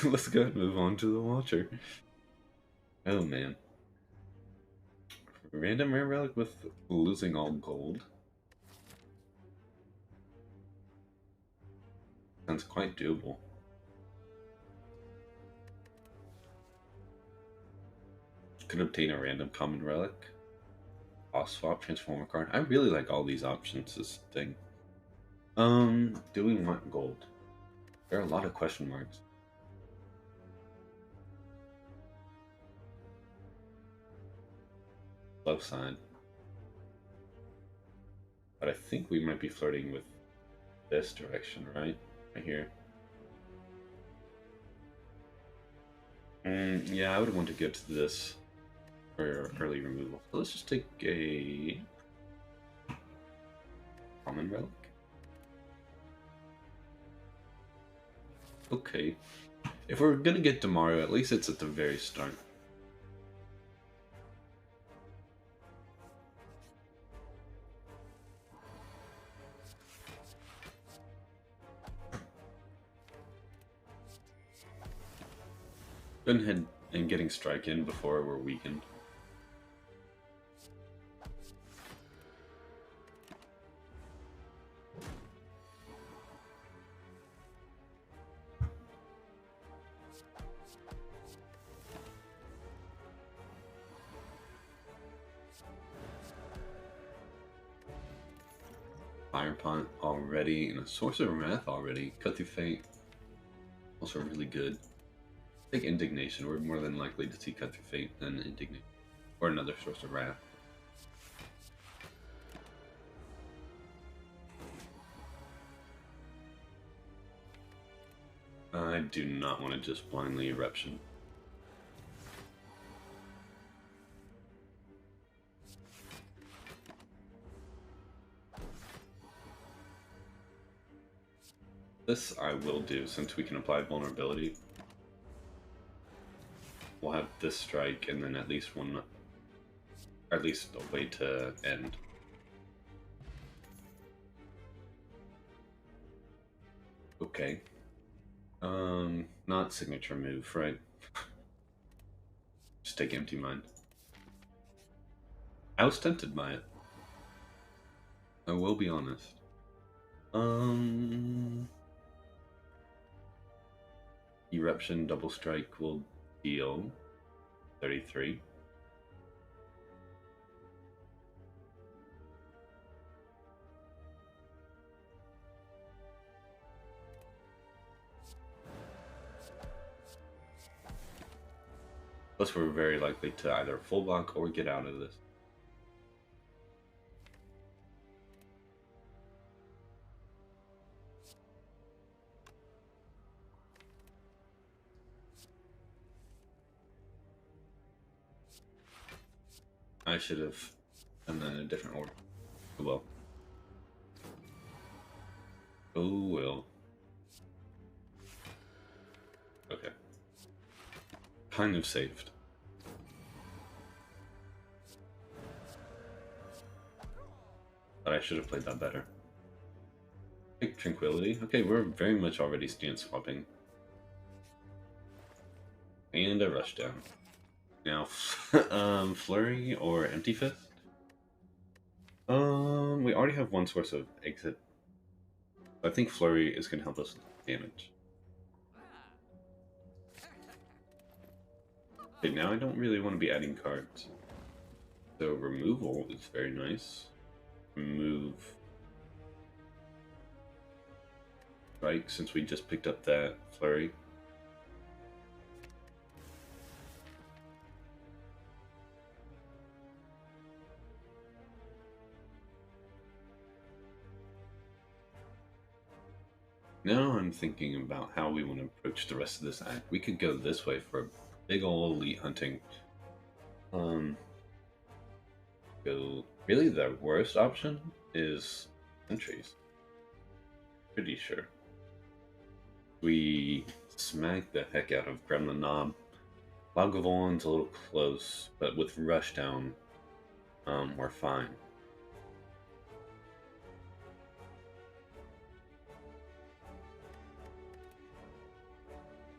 Let's go ahead and move on to the Watcher. Oh man. Random rare relic with losing all gold. Sounds quite doable. Could obtain a random common relic. Boss swap, transformer card. I really like all these options this thing. Do we want gold? There are a lot of question marks. Left side. But I think we might be flirting with this direction, right? Right here. Yeah, I would want to get to this for early removal. So let's just take a common relic. Okay. If we're gonna get Demario, at least it's at the very start. Go ahead and getting strike in before we're weakened. Fire Pont already, and a Source of Wrath already. Cut Through Fate, also really good. I think Indignation, we're more than likely to see Cut Through Fate than Indignation. Or another Source of Wrath. I do not want to just blindly Eruption. This I will do, since we can apply Vulnerability. We'll have this strike, and then at least one, or at least a way to end. Okay. Not signature move, right? Just take Empty Mind. I was tempted by it. I will be honest. Eruption double strike will deal 33. Plus we're very likely to either full block or get out of this. I should have done that in a different order. Oh well. Oh well. Okay. Kind of saved. But I should have played that better. Take Tranquility. Okay, we're very much already stance swapping. And a rush down. Now, Flurry or Empty Fist? We already have one source of exit. I think Flurry is going to help us with damage. Okay, now I don't really want to be adding cards. So removal is very nice. Remove strike since we just picked up that Flurry. Now I'm thinking about how we want to approach the rest of this act. We could go this way for a big ol' elite hunting. Go. Really, the worst option is sentries. Pretty sure. We smack the heck out of Gremlin Knob. Lagavulon's a little close, but with Rushdown, we're fine.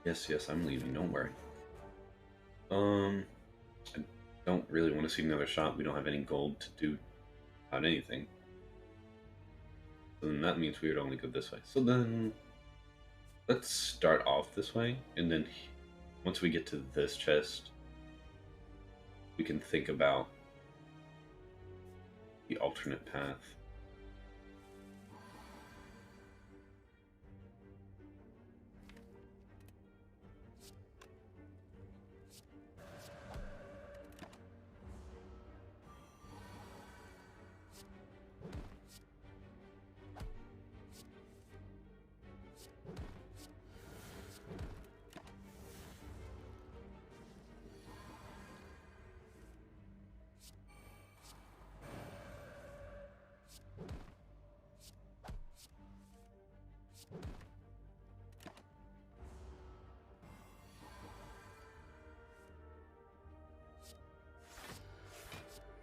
Yes, I'm leaving, don't worry. I don't really want to see another shot. We don't have any gold to do about anything. So then that means we would only go this way. So then let's start off this way, and then once we get to this chest, we can think about the alternate path.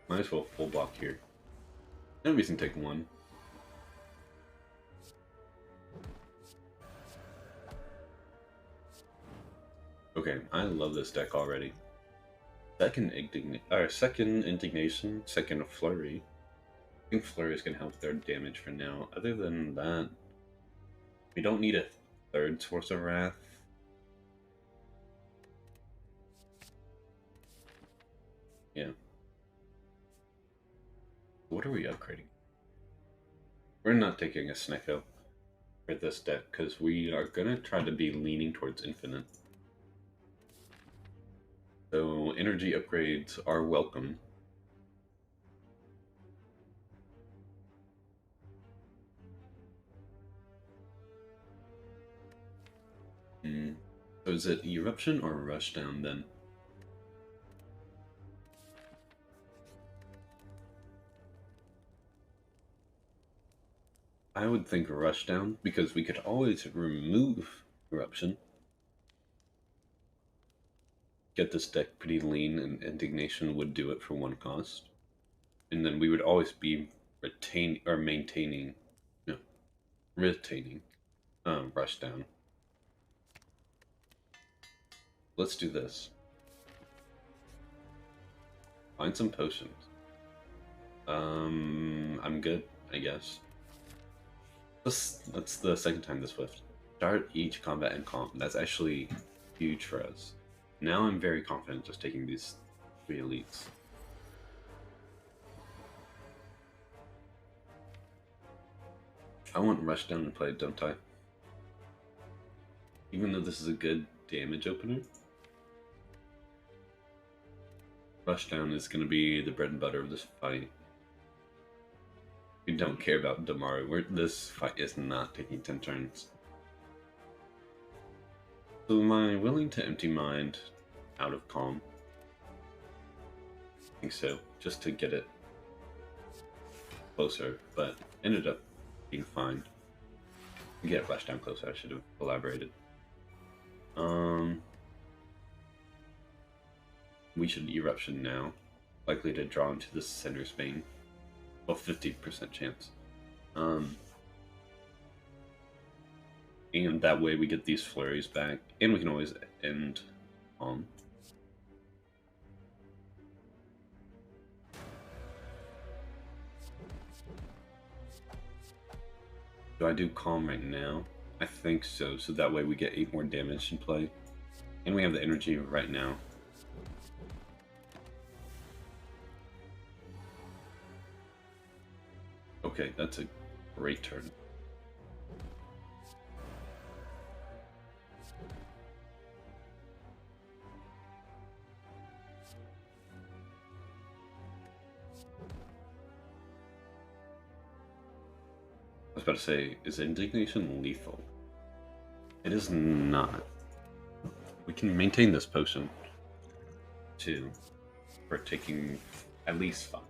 Might as well full block here. No reason to take one. Okay, I love this deck already. Second indignation, second flurry. I think flurry is gonna help their damage for now. Other than that, we don't need a third source of wrath. Yeah. What are we upgrading? We're not taking a Snecko for this deck because we are gonna try to be leaning towards infinite. So energy upgrades are welcome. So is it eruption or rushdown then? I would think rushdown because we could always remove eruption. Get this deck pretty lean, and indignation would do it for one cost. And then we would always be retaining rushdown. Let's do this. Find some potions. I'm good, I guess. That's the second time this swift. Start each combat and calm. That's actually huge for us. Now I'm very confident just taking these 3 elites. I want rushdown in play, don't I? Even though this is a good damage opener, rushdown is going to be the bread and butter of this fight. We don't care about Damaru. This fight is not taking 10 turns. So am I willing to empty mind out of calm? I think so, just to get it closer, but ended up being fine. To get rushdown closer, I should have elaborated. We should eruption now. Likely to draw into the center Spain. Well, 50% chance. And that way we get these flurries back, and we can always end calm. Do I do calm right now? I think so, so that way we get 8 more damage in play. And we have the energy right now. Okay, that's a great turn. I was about to say, is indignation lethal? It is not. We can maintain this potion too for taking at least 5.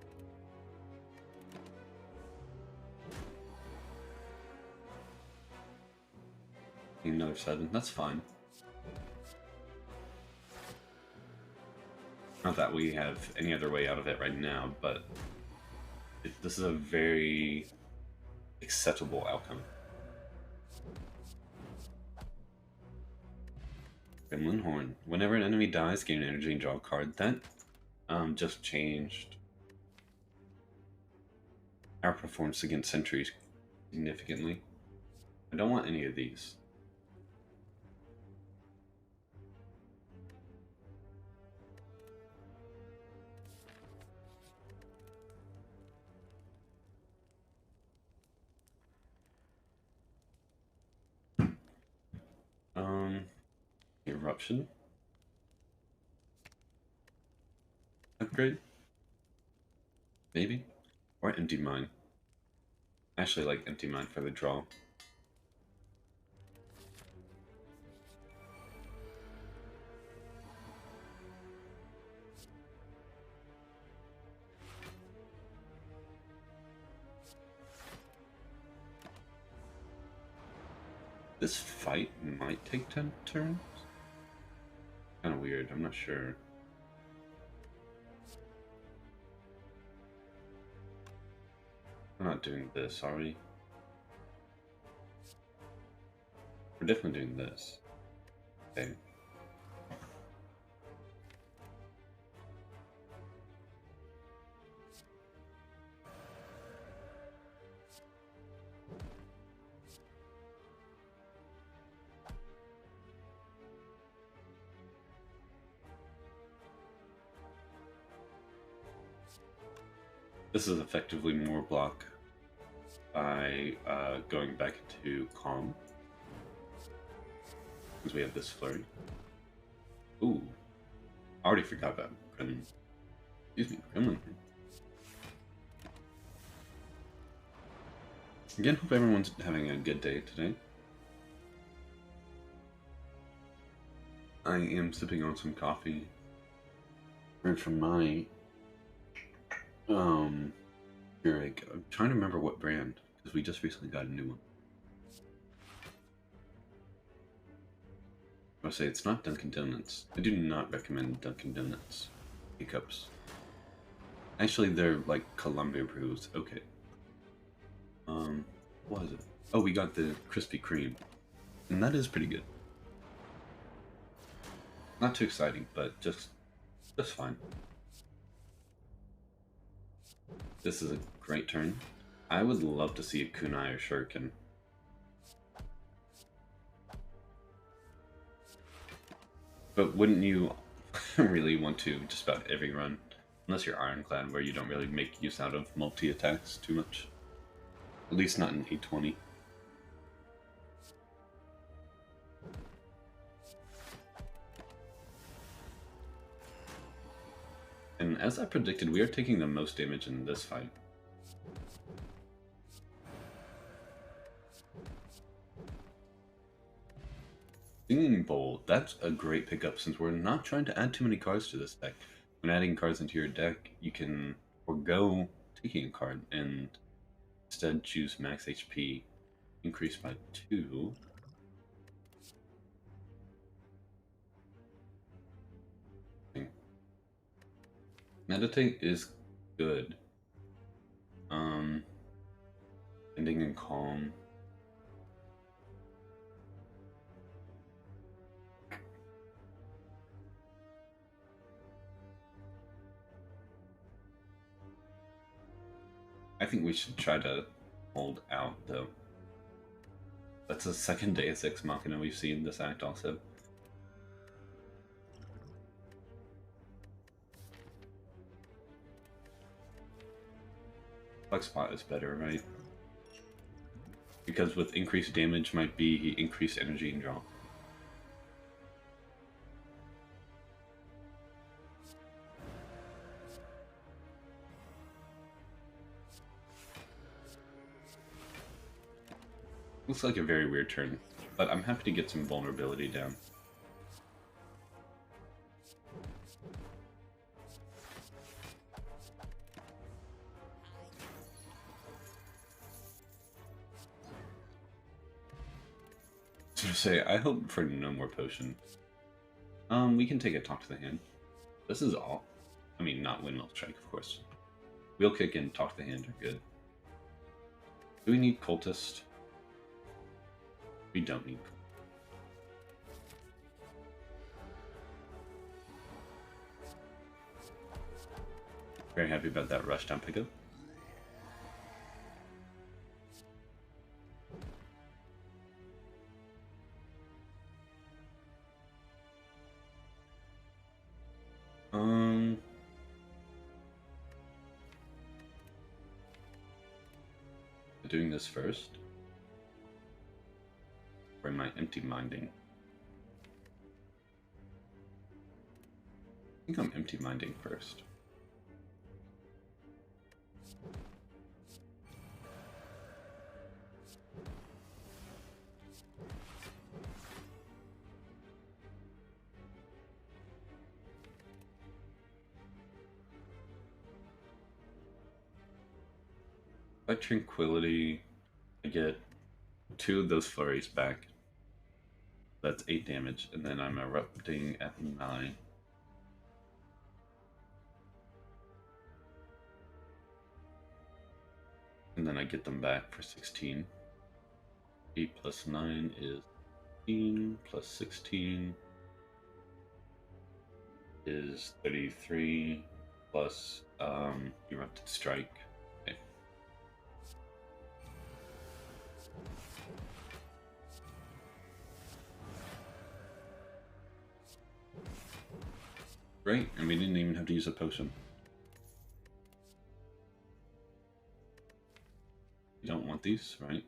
Another 7, that's fine. Not that we have any other way out of it right now, but this is a very acceptable outcome. Gremlin Horn. Whenever an enemy dies, gain energy and draw a card. That just changed our performance against sentries significantly. I don't want any of these. Eruption. Upgrade? Maybe? Or Empty Mine. I actually like Empty Mine for the draw. This fight might take 10 turns? Kind of weird, I'm not sure. We're not doing this, are we? We're definitely doing this. Okay. This is effectively more block by going back into Calm. Because we have this flurry. Ooh. I already forgot about Gremlin. Excuse me, Gremlin. Again, hope everyone's having a good day today. I am sipping on some coffee. Right from my Keurig. I'm trying to remember what brand, because we just recently got a new one. I'll say it's not Dunkin' Donuts. I do not recommend Dunkin' Donuts teacups. Actually, they're like Columbia brews. Okay. What is it? Oh, we got the Krispy Kreme, and that is pretty good. Not too exciting, but just fine. This is a great turn. I would love to see a Kunai or Shuriken. But wouldn't you really want to just about every run? Unless you're Ironclad, where you don't really make use out of multi-attacks too much. At least not in A20. And as I predicted, we are taking the most damage in this fight. Singing Bowl, that's a great pickup since we're not trying to add too many cards to this deck. When adding cards into your deck, you can forego taking a card and instead choose max HP, increased by 2. Meditate is good. Ending in Calm. I think we should try to hold out, though. That's the second Deus Ex Machina we've seen this act, also. Flex Spot is better, right? Because with increased damage might be increased energy and draw. Looks like a very weird turn, but I'm happy to get some vulnerability down. So say, I hope for no more potion. We can take a Talk to the Hand. This is all. I mean, not Windmill Strike, of course. Wheel Kick and Talk to the Hand are good. Do we need Cultist? We don't need Cultist. Very happy about that rush down pickup. Doing this first. Or am I empty minding? I think I'm empty minding first. By Tranquility, I get 2 of those flurries back. That's 8 damage, and then I'm erupting at 9. And then I get them back for 16. 8 plus 9 is 16, plus 16 is 33, plus Erupted Strike. Okay. Great, and we didn't even have to use a potion. You don't want these, right?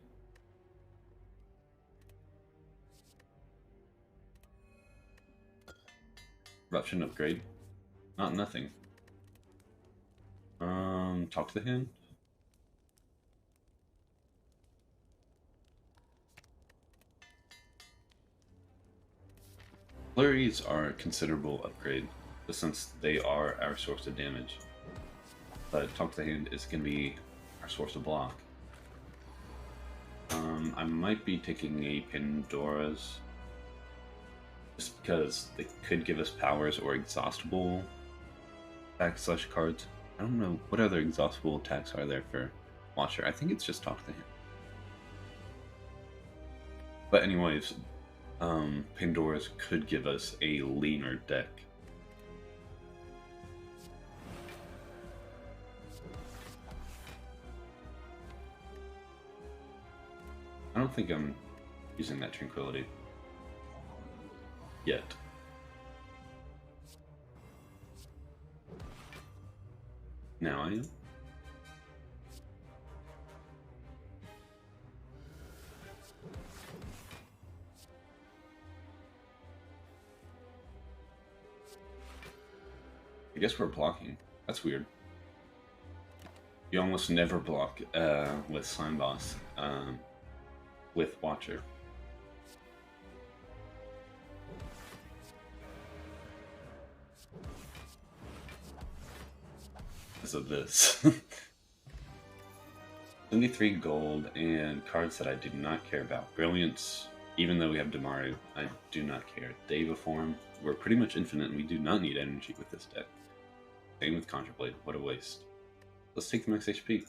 Eruption upgrade. Not nothing. Talk to the hand. Flurries are a considerable upgrade, since they are our source of damage. But Talk to the Hand is going to be our source of block. I might be taking a Pandora's, just because they could give us powers or exhaustible attacks / cards. I don't know, what other exhaustible attacks are there for Watcher? I think it's just Talk to the Hand. But anyways, Pandora's could give us a leaner deck. I don't think I'm using that Tranquility yet. Now I am. I guess we're blocking. That's weird. You almost never block with Slime Boss with Watcher. Because of this. 73 gold and cards that I do not care about. Brilliance, even though we have Damaru, I do not care. Deva Form, we're pretty much infinite and we do not need energy with this deck. Same with Conjure Blade, what a waste. Let's take the max HP.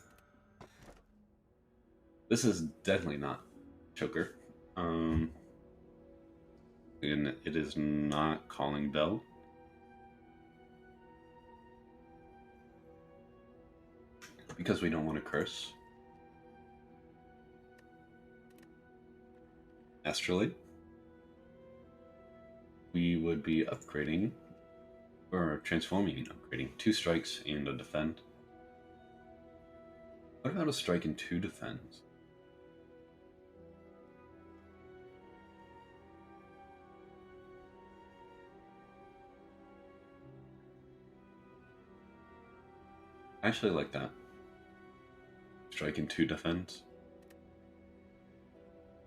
This is definitely not Choker. And it is not Calling Bell. Because we don't want to curse. Astrally. We would be upgrading, or transforming and upgrading 2 strikes and a defend. What about a strike and 2 defends? I actually like that. Strike and 2 defense.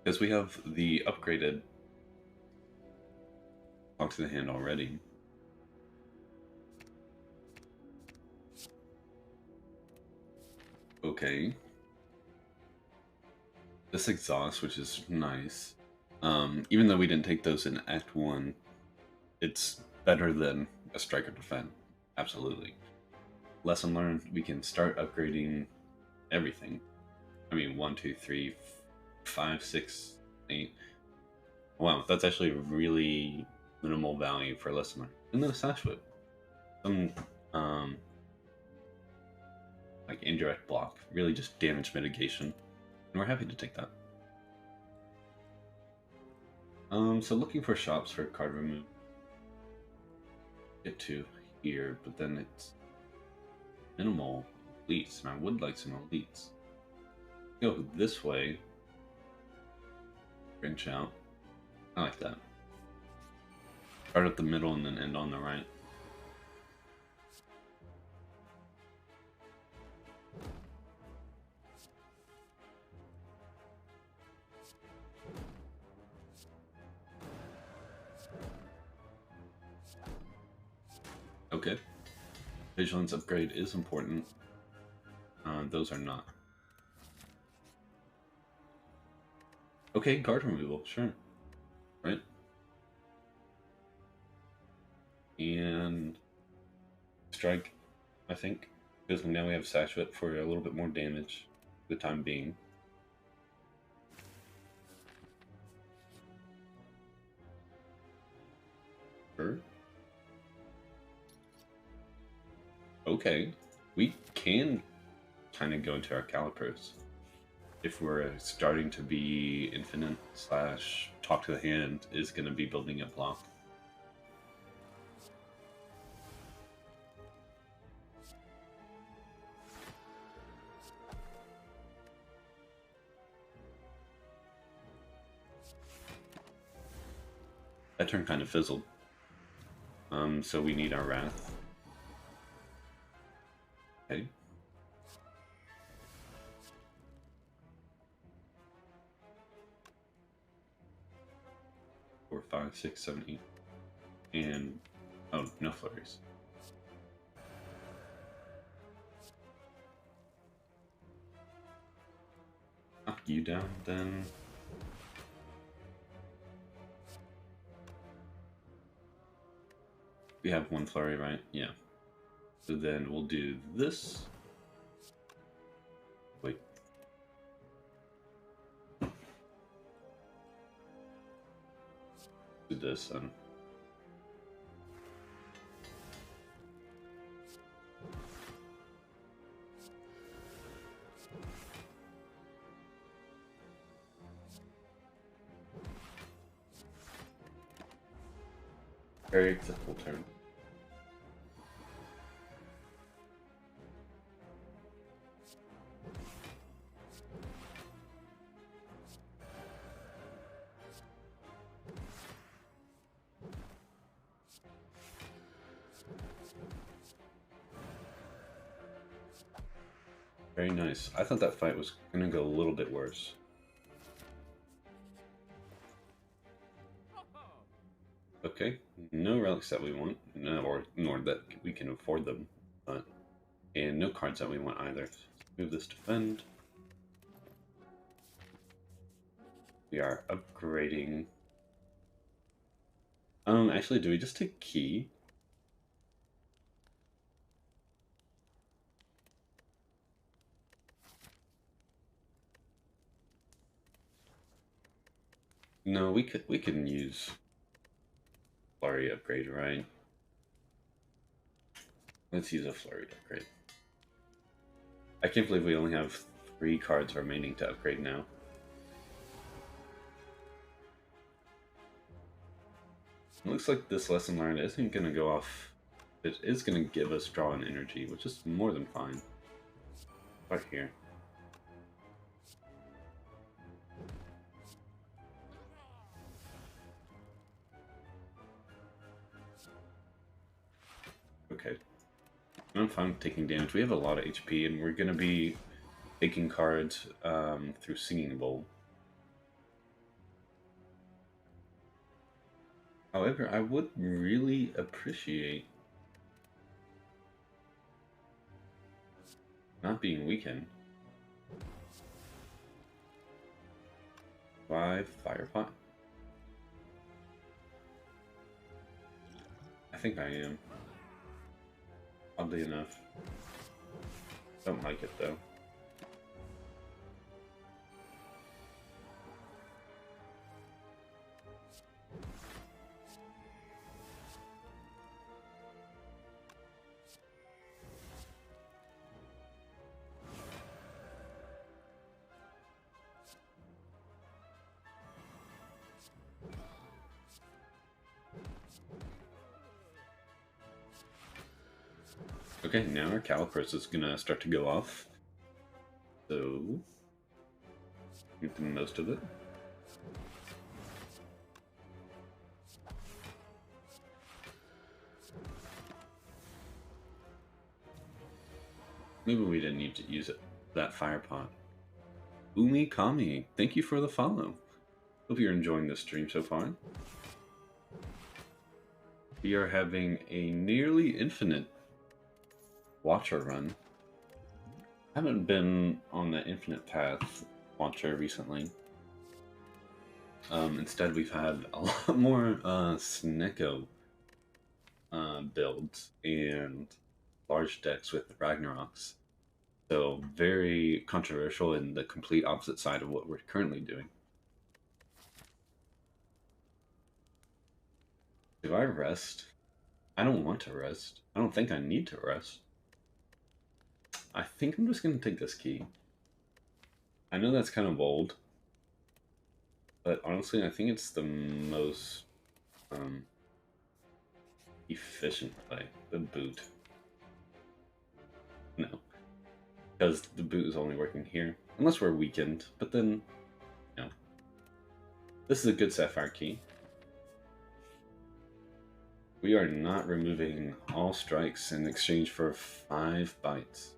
Because we have the upgraded Talk to the Hand already. Okay. This exhaust, which is nice. Even though we didn't take those in Act 1, it's better than a strike or defend. Absolutely. Lesson learned, we can start upgrading everything. I mean, 1, 2, 3, 5, 6, 8. Wow, that's actually really minimal value for lesson learned. And then a Sash Whip. Some like indirect block, really just damage mitigation, and we're happy to take that. So looking for shops for card remove. Get to here, but then it's minimal elites, and I would like some elites. Go this way. Branch out. I like that. Start at the middle and then end on the right. Okay. Vigilance upgrade is important. Those are not. Okay, guard removal, sure. Right. And strike, I think, because now we have Sashwit for a little bit more damage for the time being. Sure. Okay, we can kind of go into our calipers if we're starting to be infinite / talk to the hand is going to be building a block. That turn kind of fizzled. So we need our Wrath. Okay. 4, 5, 6, 7, 8. And oh, no flurries. Knock you down then. We have one flurry, right? Yeah. So then we'll do this. Wait. Do this then. Very acceptable turn. Very nice. I thought that fight was going to go a little bit worse. Okay, no relics that we want, nor that we can afford them, and no cards that we want either. Move this defend. We are upgrading. Actually, do we just take key? No, we can use flurry upgrade, right? Let's use a flurry upgrade. I can't believe we only have 3 cards remaining to upgrade now. It looks like this lesson learned isn't going to go off. It is going to give us draw and energy, which is more than fine. Right here. Okay. I'm fine with taking damage. We have a lot of HP, and we're going to be taking cards through Singing Bowl. However, I would really appreciate not being weakened. 5 Firepot? I think I am. Oddly enough. Don't like it though. Okay, now our calipers is gonna start to go off. So, make the most of it. Maybe we didn't need to use it. That fire pot. Umi Kami, thank you for the follow. Hope you're enjoying this stream so far. We are having a nearly infinite Watcher run. I haven't been on the infinite path Watcher recently. Instead, we've had a lot more Snecko builds and large decks with Ragnaroks. So very controversial in the complete opposite side of what we're currently doing. Do I rest? I don't want to rest. I don't think I need to rest. I think I'm just going to take this key. I know that's kind of bold, but honestly, I think it's the most efficient play. The boot. No. Because the boot is only working here. Unless we're weakened, but then, no. This is a good Sapphire key. We are not removing all strikes in exchange for 5 bites.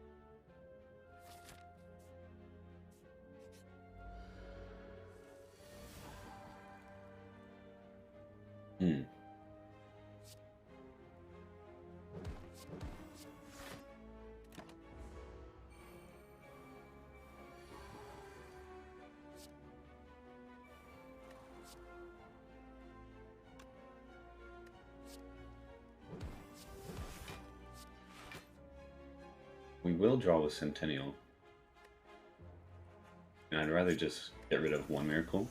We will draw with Centennial. And I'd rather just get rid of one miracle.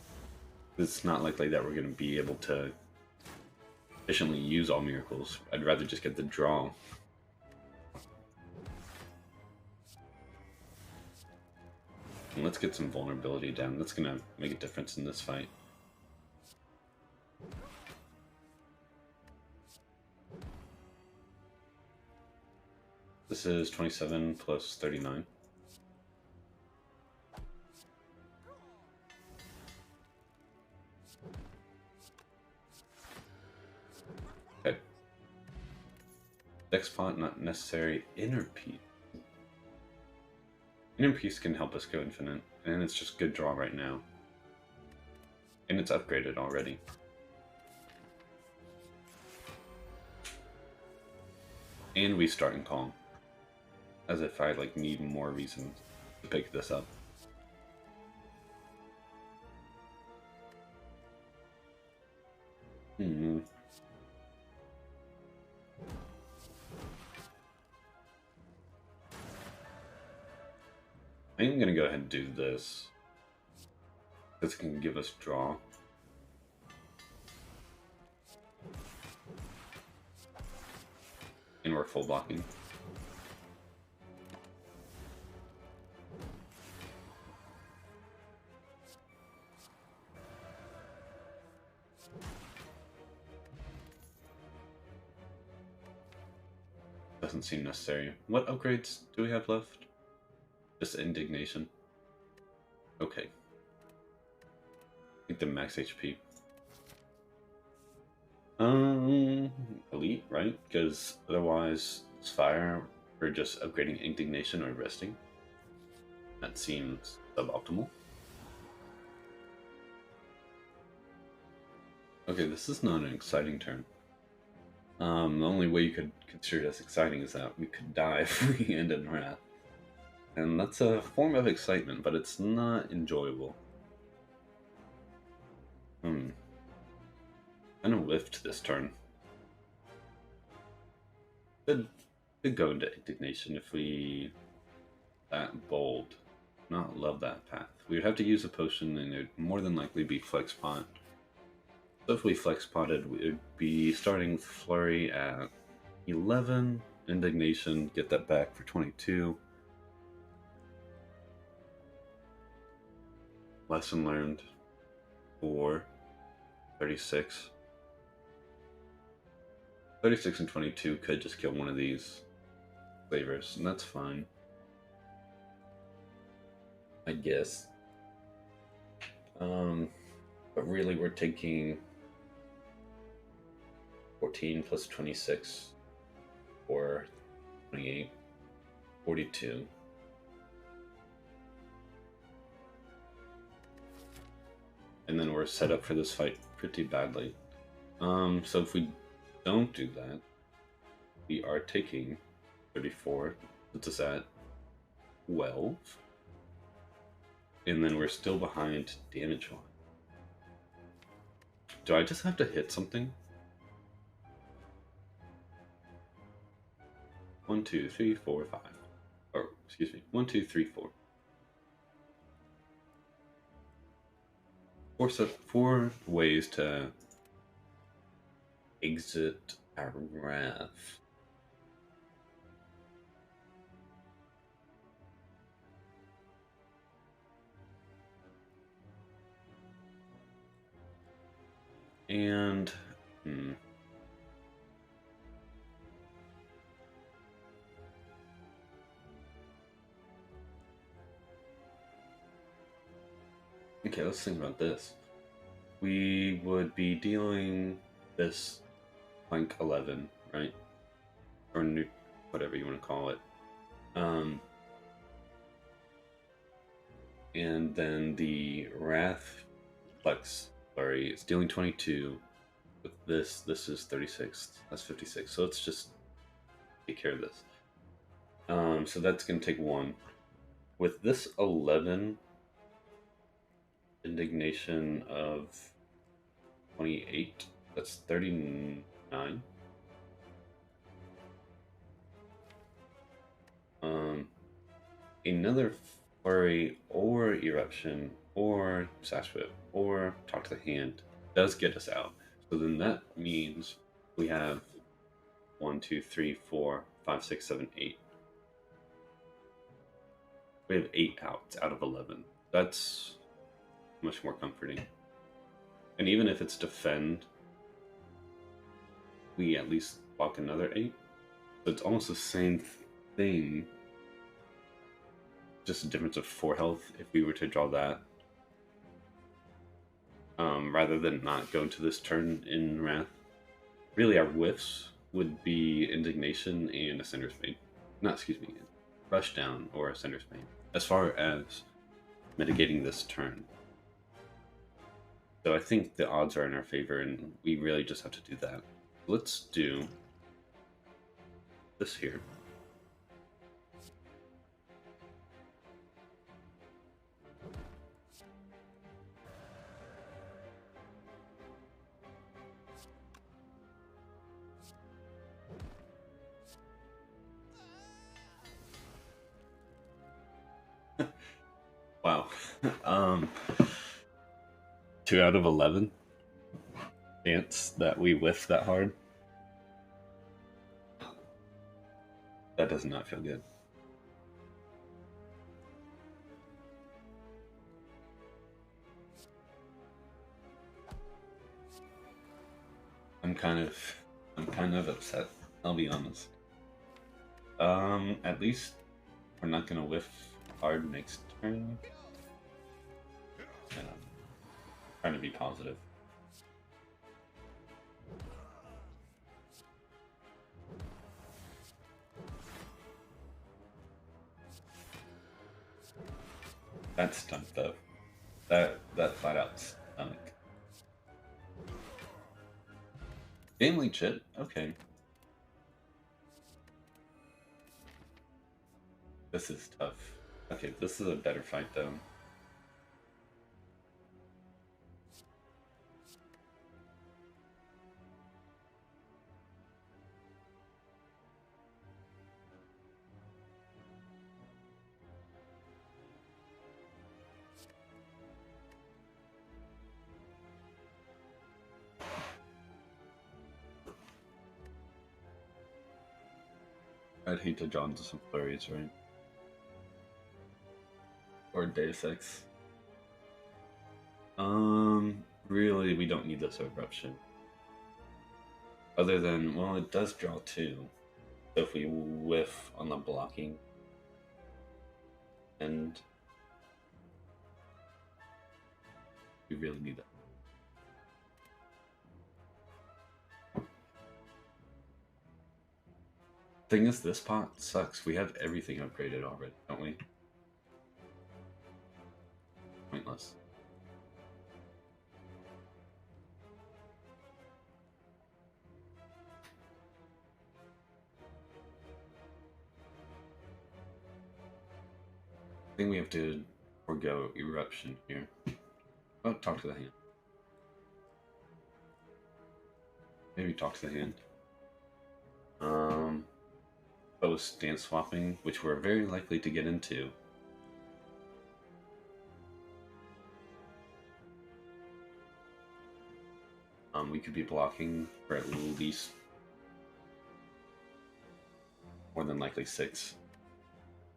It's not likely that we're going to be able to efficiently use all miracles. I'd rather just get the draw. And let's get some vulnerability down. That's going to make a difference in this fight. This is 27 plus 39. Okay. Dex pot not necessary. Inner Peace. Inner Peace can help us go infinite, and it's just good draw right now. And it's upgraded already. And we start in Calm. As if I like need more reasons to pick this up. I'm gonna go ahead and do this. This can give us draw. And we're full blocking. Doesn't seem necessary. What upgrades do we have left? Just Indignation. Okay. I think the max HP. Elite, right? Because otherwise, Spire, we're just upgrading Indignation or resting. That seems suboptimal. Okay, this is not an exciting turn. The only way you could consider this exciting is that we could die if we end in Wrath. And that's a form of excitement, but it's not enjoyable. I'm gonna lift this turn. Could go into Indignation if we... that bold. Not love that path. We would have to use a potion and it would more than likely be Flex Pot. So if we Flex Potted, we would be starting with Flurry at 11, Indignation, get that back for 22. Lesson learned for 36. 36 and 22 could just kill one of these. flavors, and that's fine. I guess. But really we're taking 14 plus 26 or 28, 42. And then we're set up for this fight pretty badly. So if we don't do that, we are taking 34, puts us at 12. And then we're still behind damage-wise. Do I just have to hit something? 1, 2, 3, 4, 5. Or, excuse me, 1, 2, 3, 4. Four ways to exit our wrath. And okay, let's think about this. We would be dealing this plank 11, right? Or new, whatever you want to call it. And then the Wrath Flex Flurry is dealing 22. With this is 36. That's 56. So let's just take care of this. So that's going to take 1. With this 11, Indignation of 28, that's 39. Another Flurry or Eruption or Sash Whip or Talk to the Hand does get us out. So then that means we have 1, 2, 3, 4, 5, 6, 7, 8. We have 8 outs out of 11. That's much more comforting. And even if it's defend, we at least block another 8. So it's almost the same thing. Just a difference of 4 health if we were to draw that. Rather than not go into this turn in Wrath. Really, our whiffs would be Indignation and Ascender's Bane. Not, excuse me, Rushdown or Ascender's Bane. As far as mitigating this turn. So I think the odds are in our favor, and we really just have to do that. Let's do this here. Wow. 2 out of 11 chance that we whiff that hard. That does not feel good. I'm kind of upset, I'll be honest. At least we're not gonna whiff hard next turn. And I'm trying to be positive. That stunk though. That flat out stomach. Game lead chip? Okay. This is tough. Okay, this is a better fight though. I'd hate to draw into some flurries, right? Or Deus Ex. Really, we don't need this eruption. Other than, well, it does draw 2. So if we whiff on the blocking end, we really need that. Thing is, this pot sucks. We have everything upgraded already, don't we? Pointless. I think we have to forego eruption here. Oh, talk to the hand. Maybe talk to the hand. Both stance swapping, which we're very likely to get into. We could be blocking for at least more than likely 6.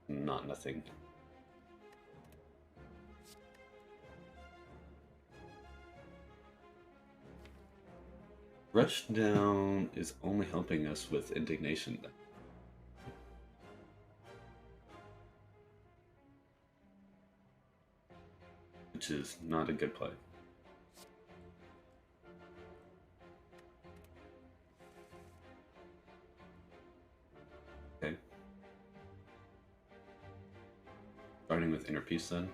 Not nothing. Rush down is only helping us with indignation then. Which is not a good play. Okay. Starting with inner peace then.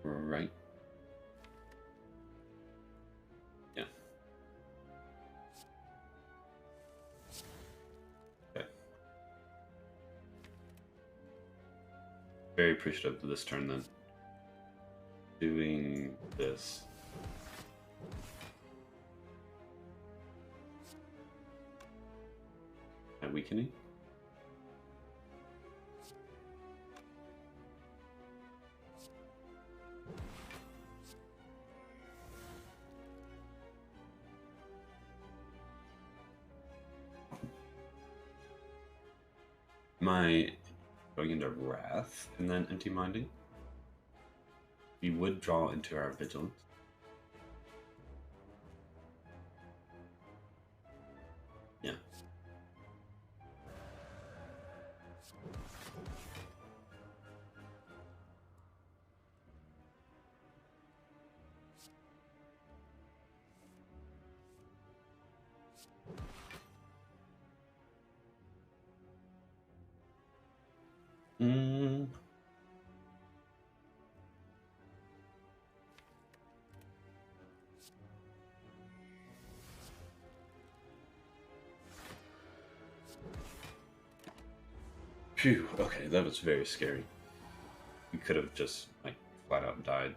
Right. Yeah. Okay. Very appreciative of this turn then. Doing this. Weakening. Am I going into Wrath and then empty minding? We would draw into our vigilance. Yeah. Phew, okay, that was very scary. We could have just, like, flat out died.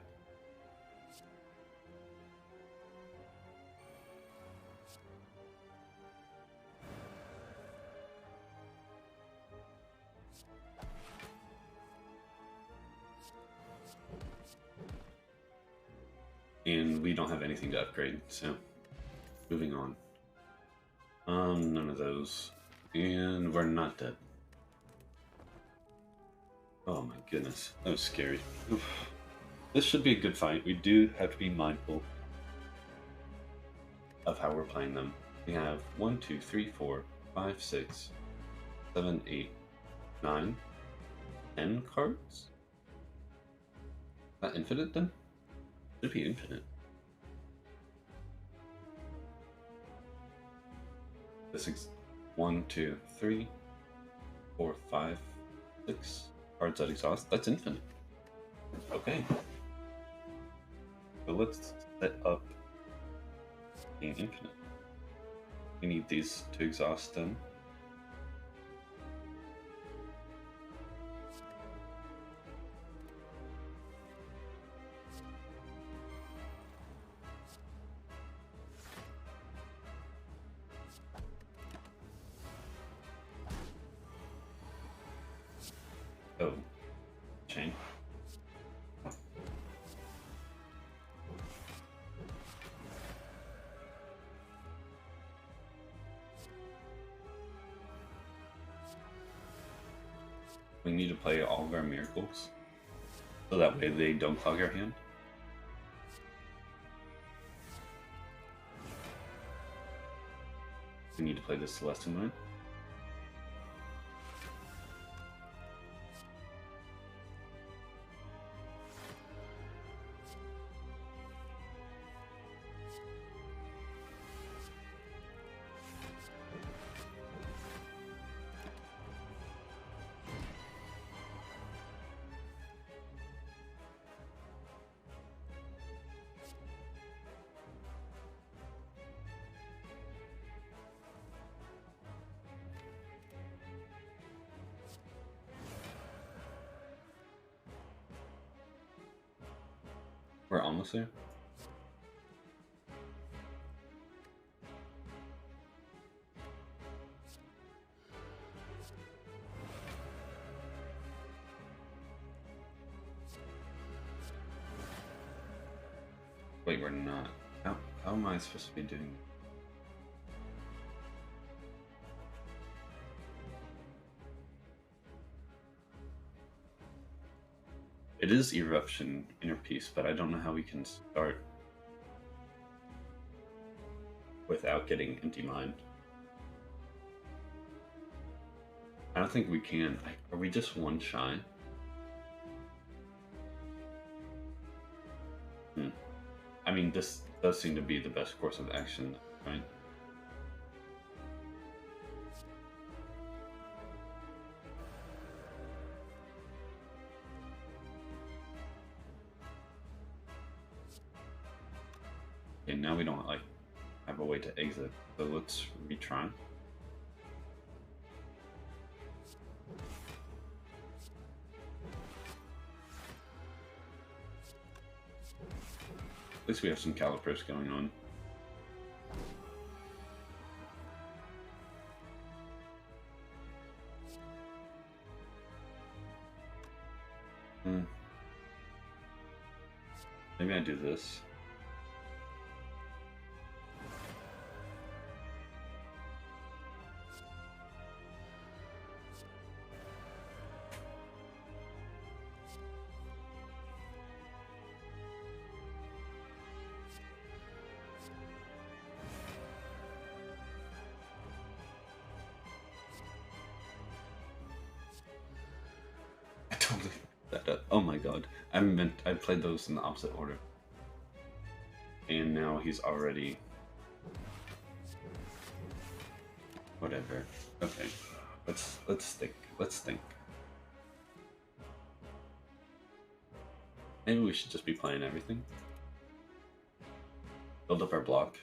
And we don't have anything to upgrade, so moving on. None of those. And we're not dead. Oh my goodness, that was scary. Oof. This should be a good fight. We do have to be mindful of how we're playing them. We have 1, 2, 3, 4, 5, 6, 7, 8, 9, 10 cards? Is that infinite then? Should be infinite. This is 1, 2, 3, 4, 5, 6 cards that exhaust. That's infinite. Okay. So let's set up being infinite. We need these to exhaust them. Oh, chain. We need to play all of our miracles, so that way they don't clog our hand. We need to play this Celestial Mine. We're almost there. Wait, we're not. How am I supposed to be doing? It is Eruption Inner Peace, but I don't know how we can start without getting Empty Mind. I don't think we can. Are we just one shy? I mean, this does seem to be the best course of action, right? Okay, now we don't like have a way to exit, so let's retry. At least we have some calipers going on. Maybe I do this. I totally that up. Oh my god. I played those in the opposite order. And now he's already... Whatever. Okay. Let's think. Let's think. Maybe we should just be playing everything. Build up our block.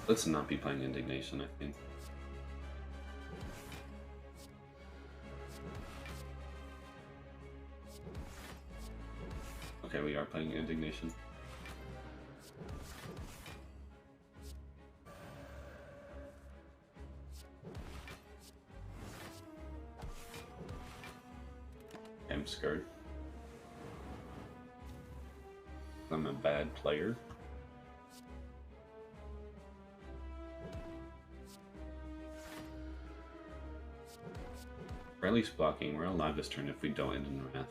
Let's not be playing Indignation, I think. Okay, we are playing Indignation. I'm scared. I'm a bad player. We're at least blocking. We're alive this turn if we don't end in Wrath.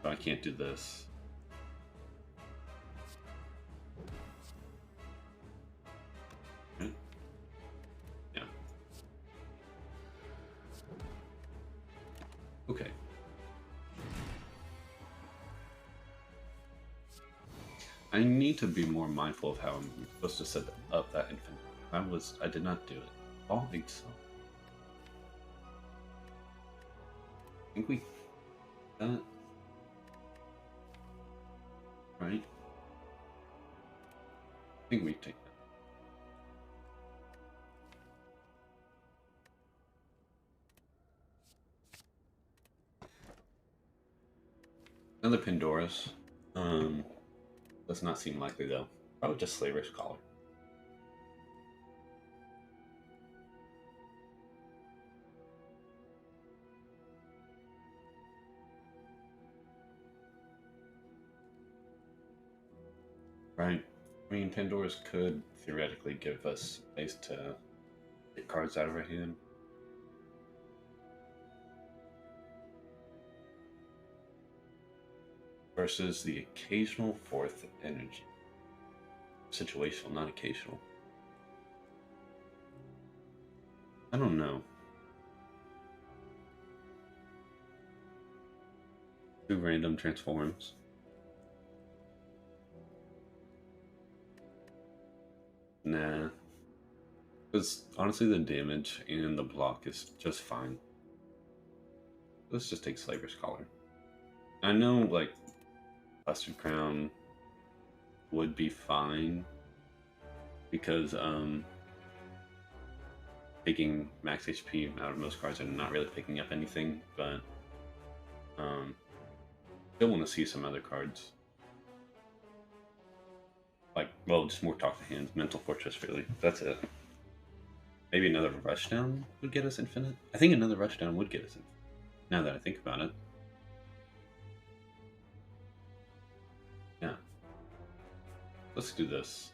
But I can't do this. Okay. Yeah. Okay. I need to be more mindful of how I'm supposed to set up that infant. I did not do it. I don't think so. I think we that right. I think we take that. Another Pandora's. Does not seem likely though. Probably just Slaver's Collar. Right. I mean, Pandora's could theoretically give us ways to get cards out of our hand. versus the occasional fourth energy. Situational, not occasional. I don't know. 2 random transforms. Nah. Because honestly, the damage and the block is just fine. Let's just take Slaver's Collar. I know, like, Custard Crown would be fine because taking max HP out of most cards and not really picking up anything, but still want to see some other cards. Like, well, just more talk to hands. Mental Fortress, really. That's it. Maybe another Rushdown would get us infinite? I think another Rushdown would get us infinite, now that I think about it. Yeah. Let's do this.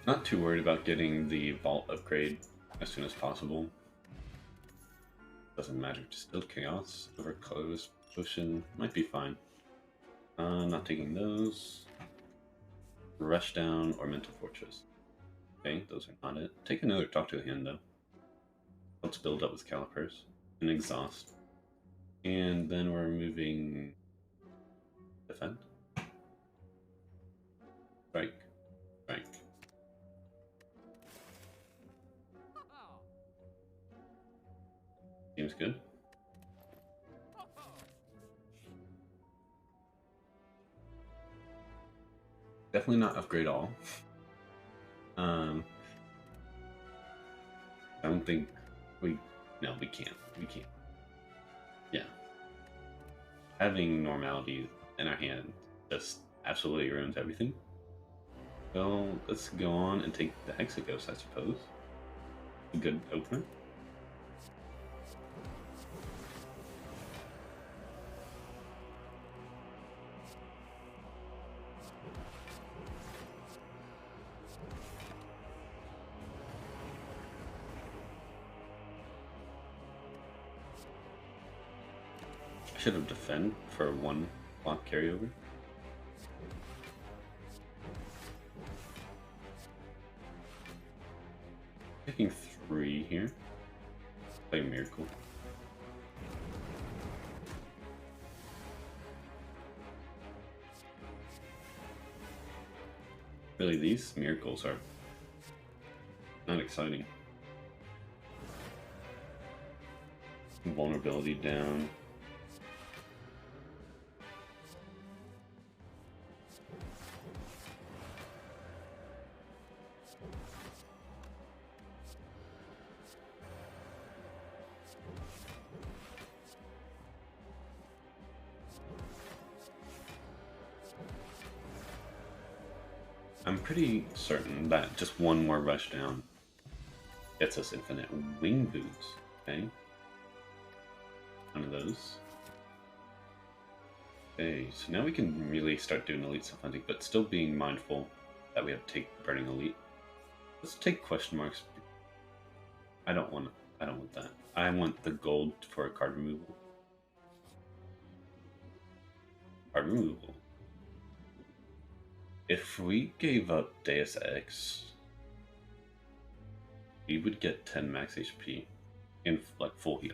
Not too worried about getting the Vault upgrade as soon as possible. Doesn't matter, Distilled Chaos over Close Potion might be fine. Not taking those. Rushdown or Mental Fortress. Okay, those are not it. Take another Talk to a Hand though. Let's build up with Calipers and Exhaust. And then we're moving Defend. Strike. Strike. Seems good. Definitely not upgrade all. I don't think we can't. We can't. Yeah. Having normality in our hand just absolutely ruins everything. So let's go on and take the Hexaghost, I suppose. A good opener. Should have defend for 1 block carryover. Taking 3 here. Play a Miracle. Really, these miracles are not exciting. Vulnerability down. I'm pretty certain that just 1 more Rushdown gets us infinite Wing Boots. Okay. One of those. Okay, so now we can really start doing elite stuff hunting, but still being mindful that we have to take Burning Elite. Let's take question marks. I don't want that. I want the gold for a card removal. Card removal. If we gave up Deus Ex, we would get 10 max HP and like full heal.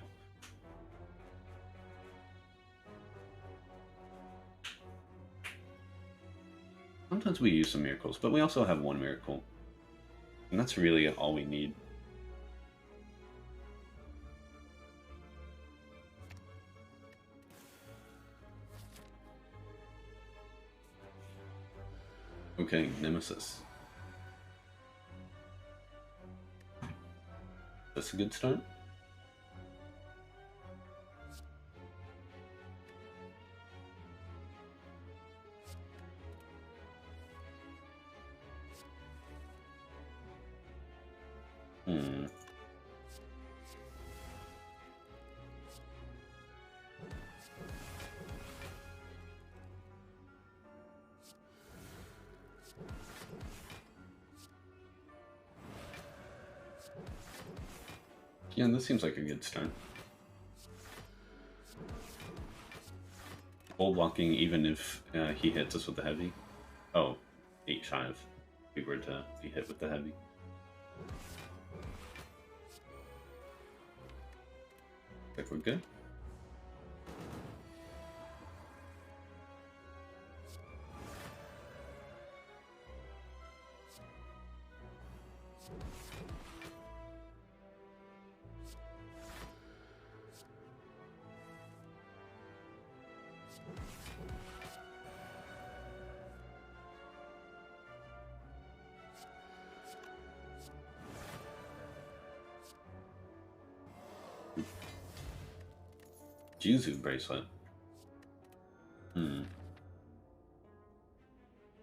Sometimes we use some miracles, but we also have 1 miracle. And that's really all we need. Okay, Nemesis. That's a good start. Hmm. Yeah, this seems like a good start. Full blocking even if he hits us with the heavy. Oh, 8 shy if we were to be hit with the heavy. I think we're good. Juzu bracelet. Hmm.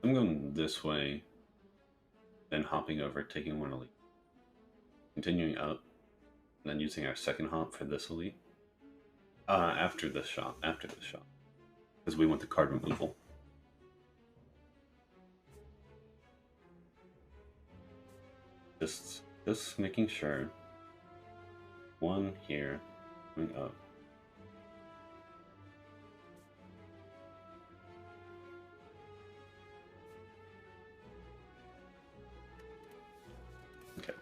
I'm going this way, then hopping over, taking one elite. Continuing up, and then using our second hop for this elite. After this shot. Because we want the card removal. Just making sure. One here, going up. Okay.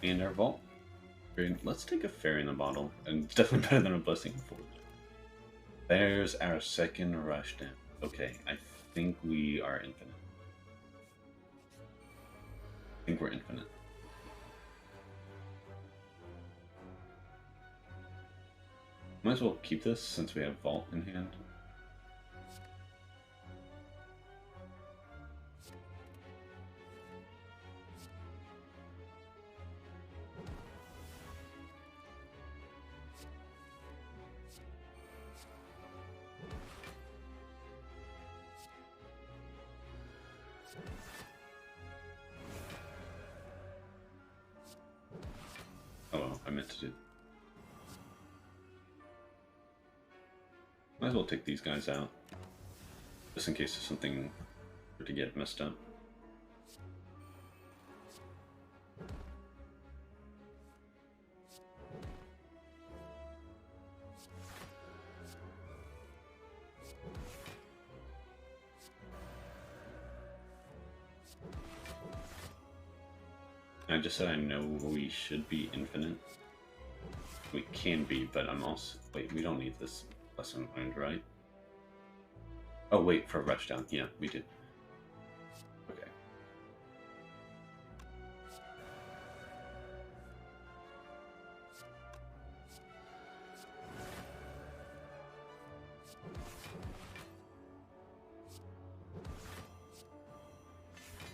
And our vault. Let's take a fairy in the bottle, and it's definitely better than a blessing before. There's our second rush down. Okay, I think we are infinite. I think we're infinite. Might as well keep this since we have vault in hand. Oh well, I meant to do. Might as well take these guys out, just in case there's something to get messed up. I just said I know we should be infinite. We can be, but I'm also... Wait, we don't need this lesson learned, right? Oh, wait, for rush down. Yeah, we did. Okay.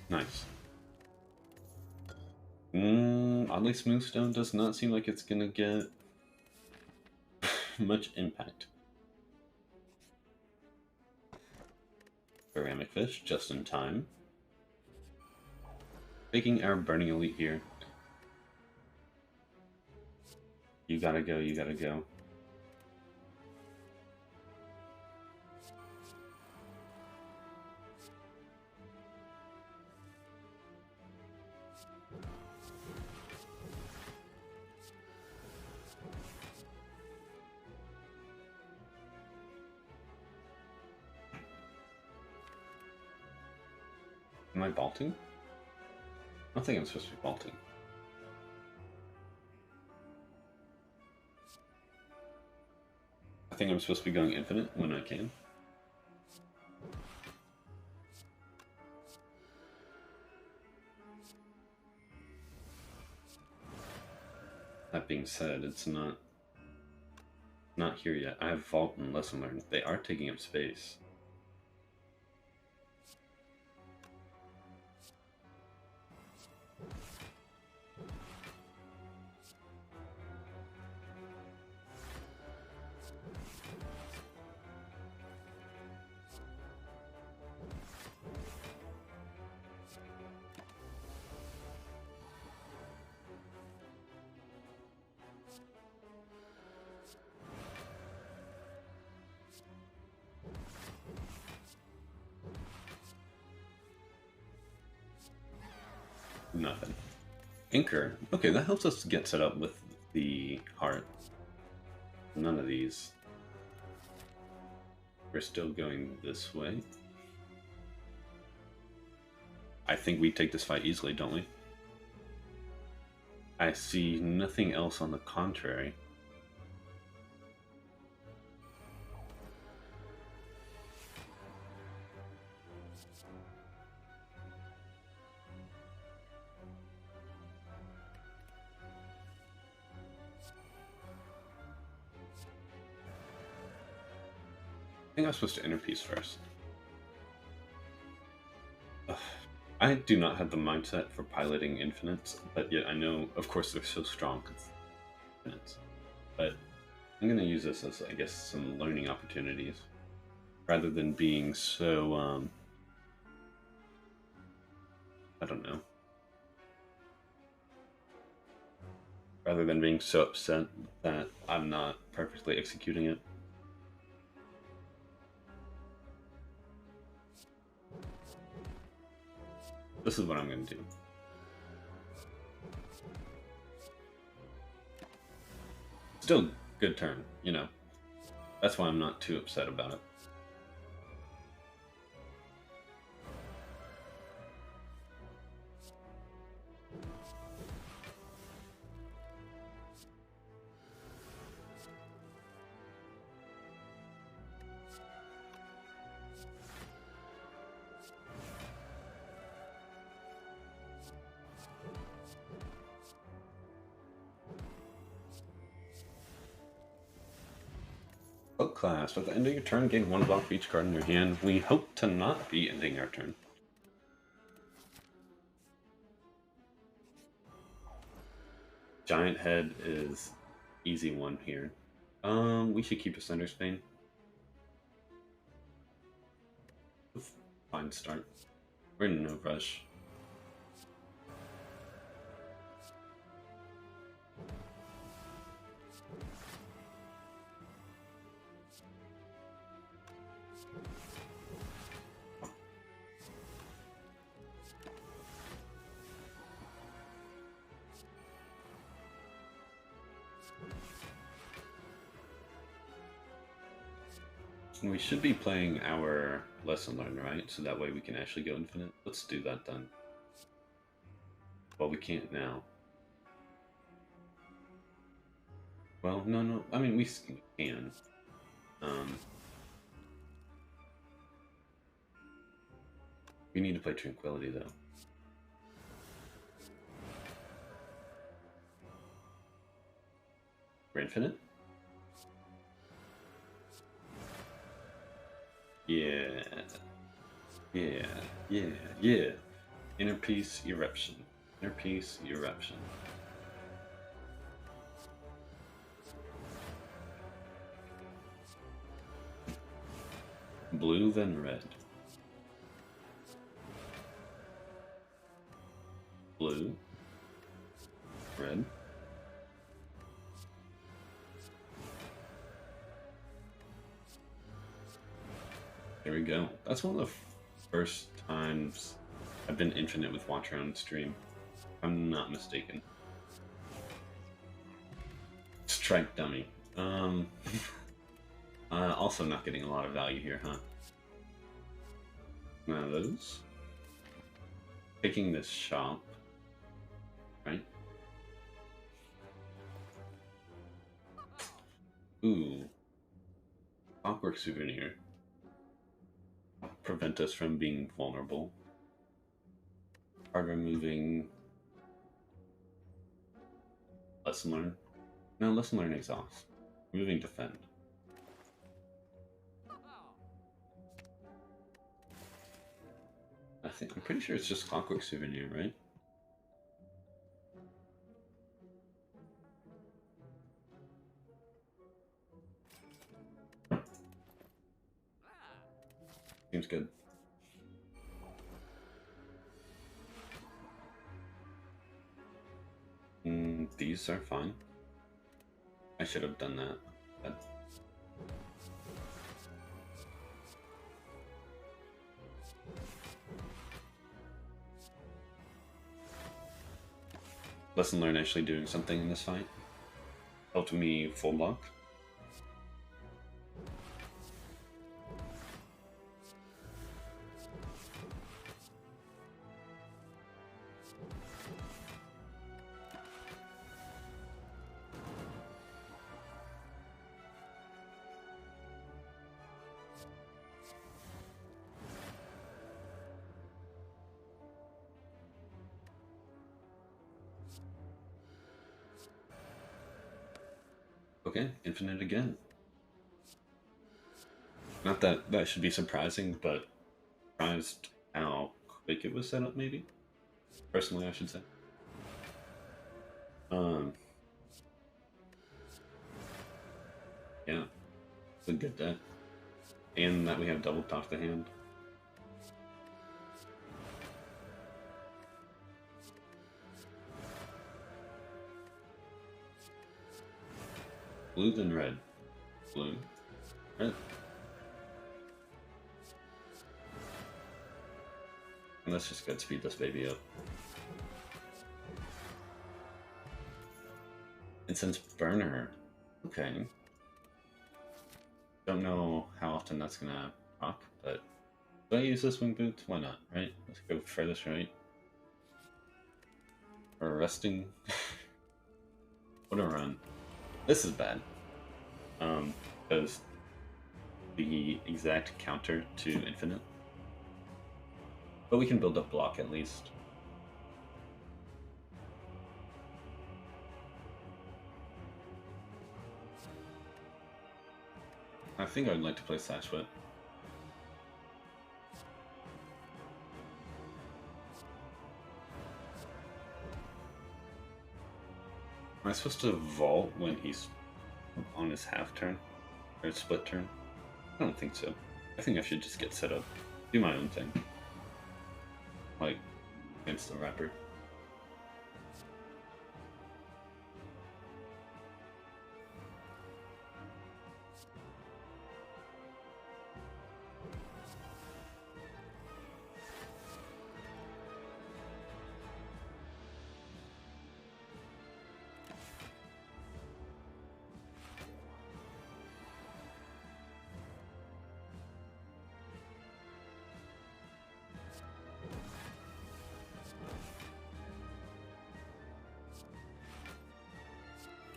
Nice. Oddly Smooth Stone does not seem like it's gonna get much impact. Ceramic Fish, just in time. Taking our Burning Elite here. You gotta go, you gotta go. Am I vaulting? I don't think I'm supposed to be vaulting. I think I'm supposed to be going infinite when I can. That being said, it's not here yet. I have Vault and Lesson Learned. They are taking up space. Nothing. Anchor. Okay, that helps us get set up with the heart. None of these. We're still going this way. I think we take this fight easily, don't we? I see nothing else on the contrary. I think I'm supposed to enter peace first. Ugh. I do not have the mindset for piloting infinites, but yet I know, of course, they're so strong. Infinites. But I'm going to use this as, I guess, some learning opportunities, rather than being so, I don't know. Rather than being so upset that I'm not perfectly executing it. This is what I'm going to do. Still good turn, you know. That's why I'm not too upset about it. Class. At the end of your turn, gain 1 block for each card in your hand. We hope to not be ending our turn. Giant Head is easy one here. We should keep a Center Spain. Fine start. We're in no rush. We should be playing our Lesson Learned, right? So that way we can actually go infinite. Let's do that then. Well, we can't now. Well, no. I mean, we can. We need to play Tranquility, though. We're infinite? Yeah. Inner Peace Eruption. Inner Peace Eruption. Blue, then red. Blue. Red. There we go. That's one of the first times I've been infinite with Watcher on stream. If I'm not mistaken. Strike dummy. Also not getting a lot of value here, huh? One of those. Taking this shop. Right? Ooh. Clockwork Souvenir. Prevent us from being vulnerable. Card removing. Lesson learn. No, lesson learn exhaust. Removing defend. I'm pretty sure it's just Clockwork Souvenir, right? Seems good. These are fine. I should have done that. But... Lesson learned actually doing something in this fight. Helped me full block. Okay, infinite again. Not that that should be surprising, but surprised how quick it was set up, maybe? Personally, I should say. Yeah, it's a good deck. And that we have double top the hand. Blue then red. Blue. Red. And let's just go speed this baby up. Incense Burner. Okay. Don't know how often that's gonna pop, but do I use this wing boot? Why not, right? Let's go furthest right. Or resting. What a run. This is bad. Because the exact counter to infinite. But we can build up block at least. I think I'd like to play Slash Whip. Am I supposed to vault when he's on his half turn? Or split turn? I don't think so. I think I should just get set up. Do my own thing. Like, against the rapper.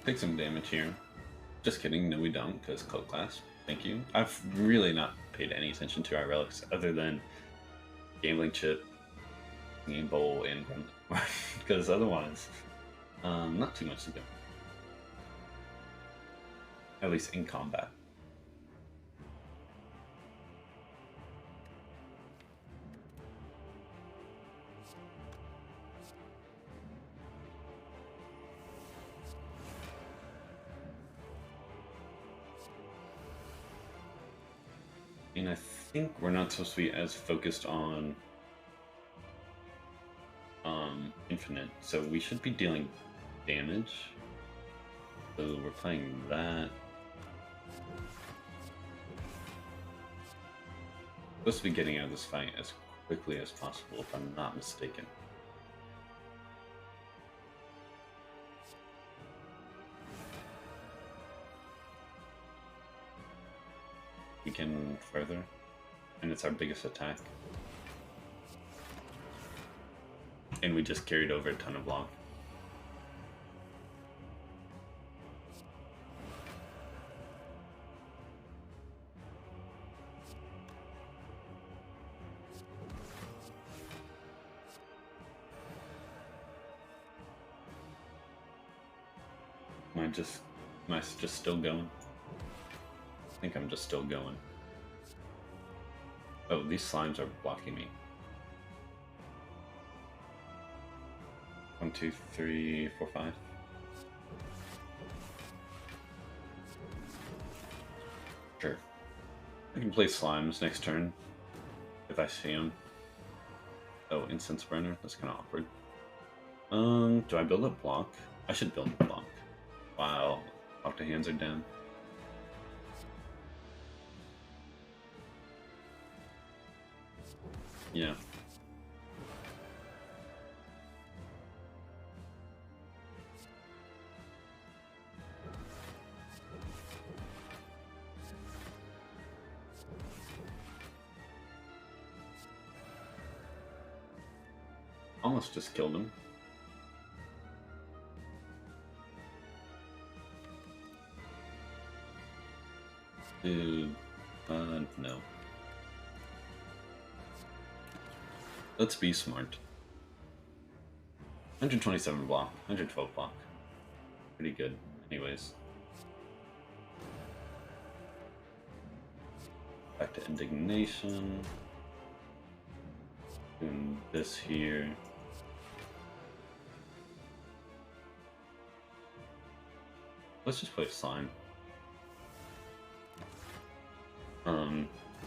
Take some damage here. Just kidding, no we don't, because Cloak Class. Thank you. I've really not paid any attention to our relics other than Gambling Chip, Game Bowl, and Gremlin. Because otherwise, not too much to do. At least in combat. And I think we're not supposed to be as focused on infinite, so we should be dealing damage. So we're playing that. Supposed to be getting out of this fight as quickly as possible, if I'm not mistaken. We can further, and it's our biggest attack. And we just carried over a ton of block. Am I just still going? I think I'm just still going. Oh, these slimes are blocking me. 1, 2, 3, 4, 5. Sure. I can play slimes next turn if I see them. Oh, incense burner. That's kind of awkward. Do I build a block? I should build a block. Wow, Octa hands are down. Yeah. Almost just killed him. Dude, no. Let's be smart. 127 block, 112 block. Pretty good, anyways. Back to indignation. Doing this here. Let's just play slime.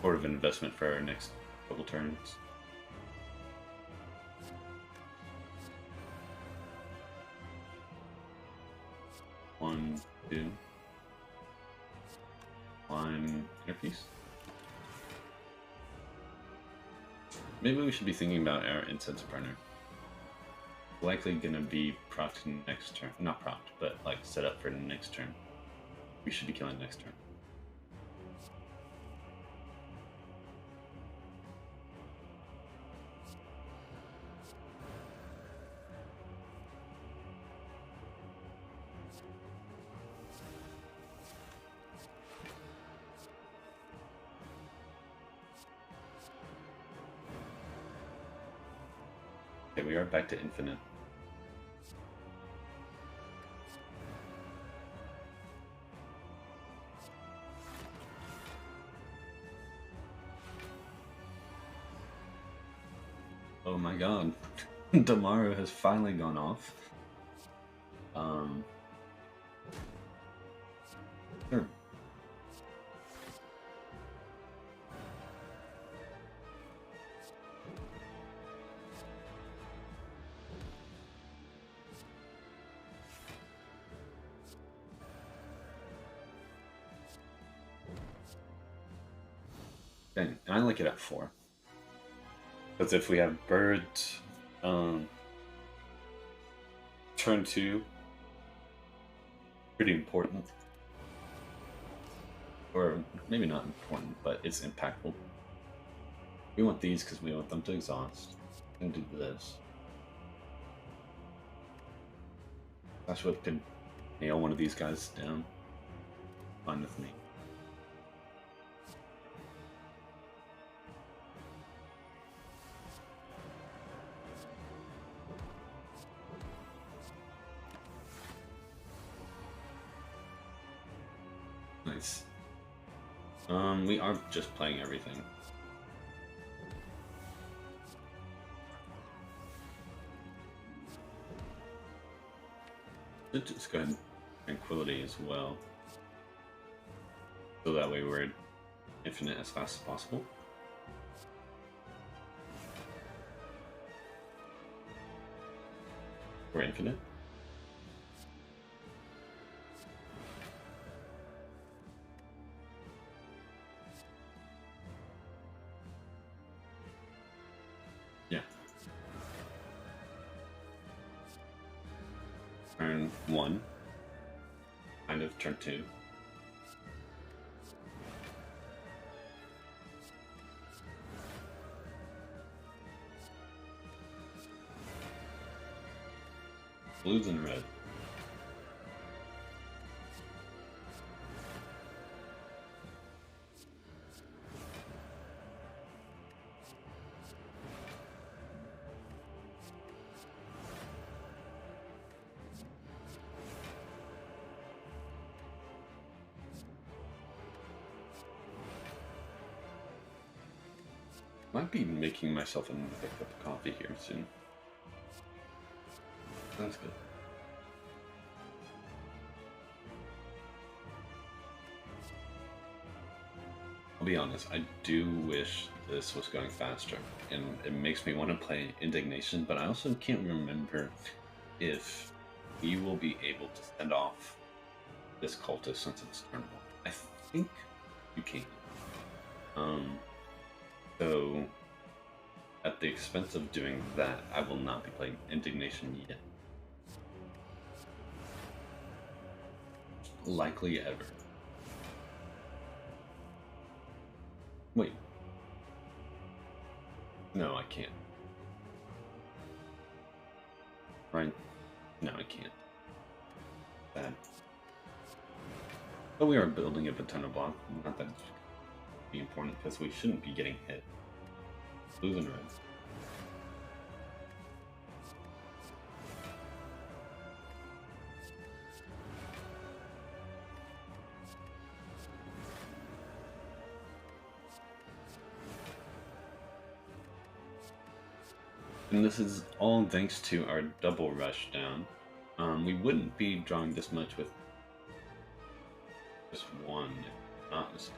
Sort of investment for our next couple turns. One, two. Slime interpiece. Maybe we should be thinking about our incense burner. Likely gonna be procced next turn. Not procced, but like set up for next turn. We should be killing next turn. Okay, we are back to infinite. Oh my god. Damaru has finally gone off. Sure. Dang, and I like it at 4. Because if we have birds, turn 2, pretty important. Or maybe not important, but it's impactful. We want these because we want them to exhaust. And do this. That's what could nail one of these guys down. Fine with me. Nice. We are just playing everything. Let's just go ahead and tranquility as well. So that way we're infinite as fast as possible. We're infinite. Yeah. Turn 1. Kind of turn 2. Blues and red. Might be making myself a cup of coffee here soon. That's good. I'll be honest, I do wish this was going faster, and it makes me want to play Indignation, but I also can't remember if we will be able to send off this cultist since it's turn 1. I think you can. So at the expense of doing that, I will not be playing Indignation yet. Likely ever. Wait. No, I can't. Right? No, I can't. Bad. But we are building up a ton of block. Not that it's be important because we shouldn't be getting hit. Blue and red. And this is all thanks to our double rush down. We wouldn't be drawing this much with just one, if not mistaken.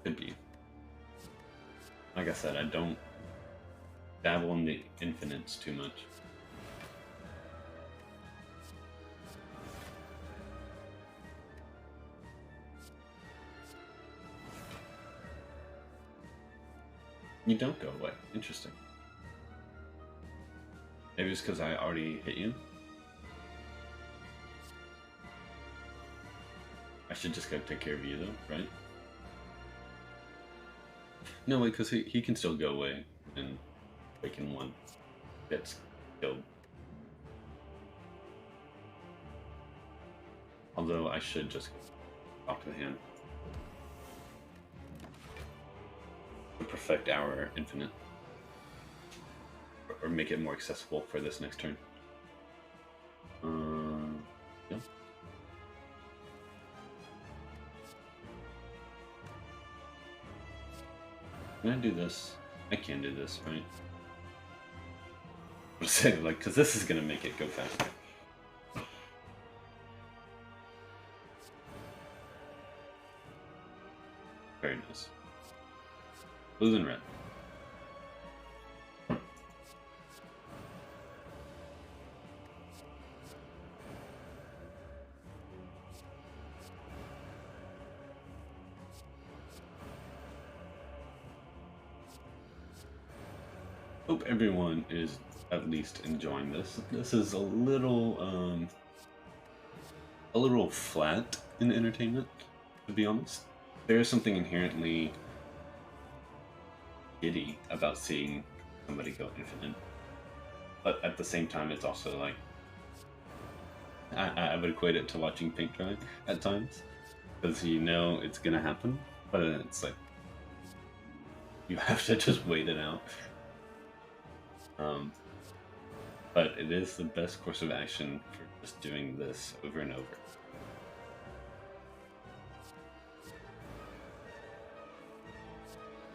Could be. Like I said, I don't dabble in the infinites too much. You don't go away. Interesting. Maybe it's because I already hit you. I should just go take care of you though, right? No, wait, because he can still go away and Waken 1 gets killed. Although I should just talk to the hand to perfect our infinite. Or make it more accessible for this next turn. Yeah. Can I do this? I can do this, right? I'm saying, like, because this is gonna make it go faster. Very nice. Blue and red. Hope everyone is at least enjoying this. This is a little flat in entertainment, to be honest. There is something inherently giddy about seeing somebody go infinite, but at the same time, it's also like I would equate it to watching paint dry at times, because you know it's gonna happen, but it's like you have to just wait it out. But it is the best course of action for just doing this over and over.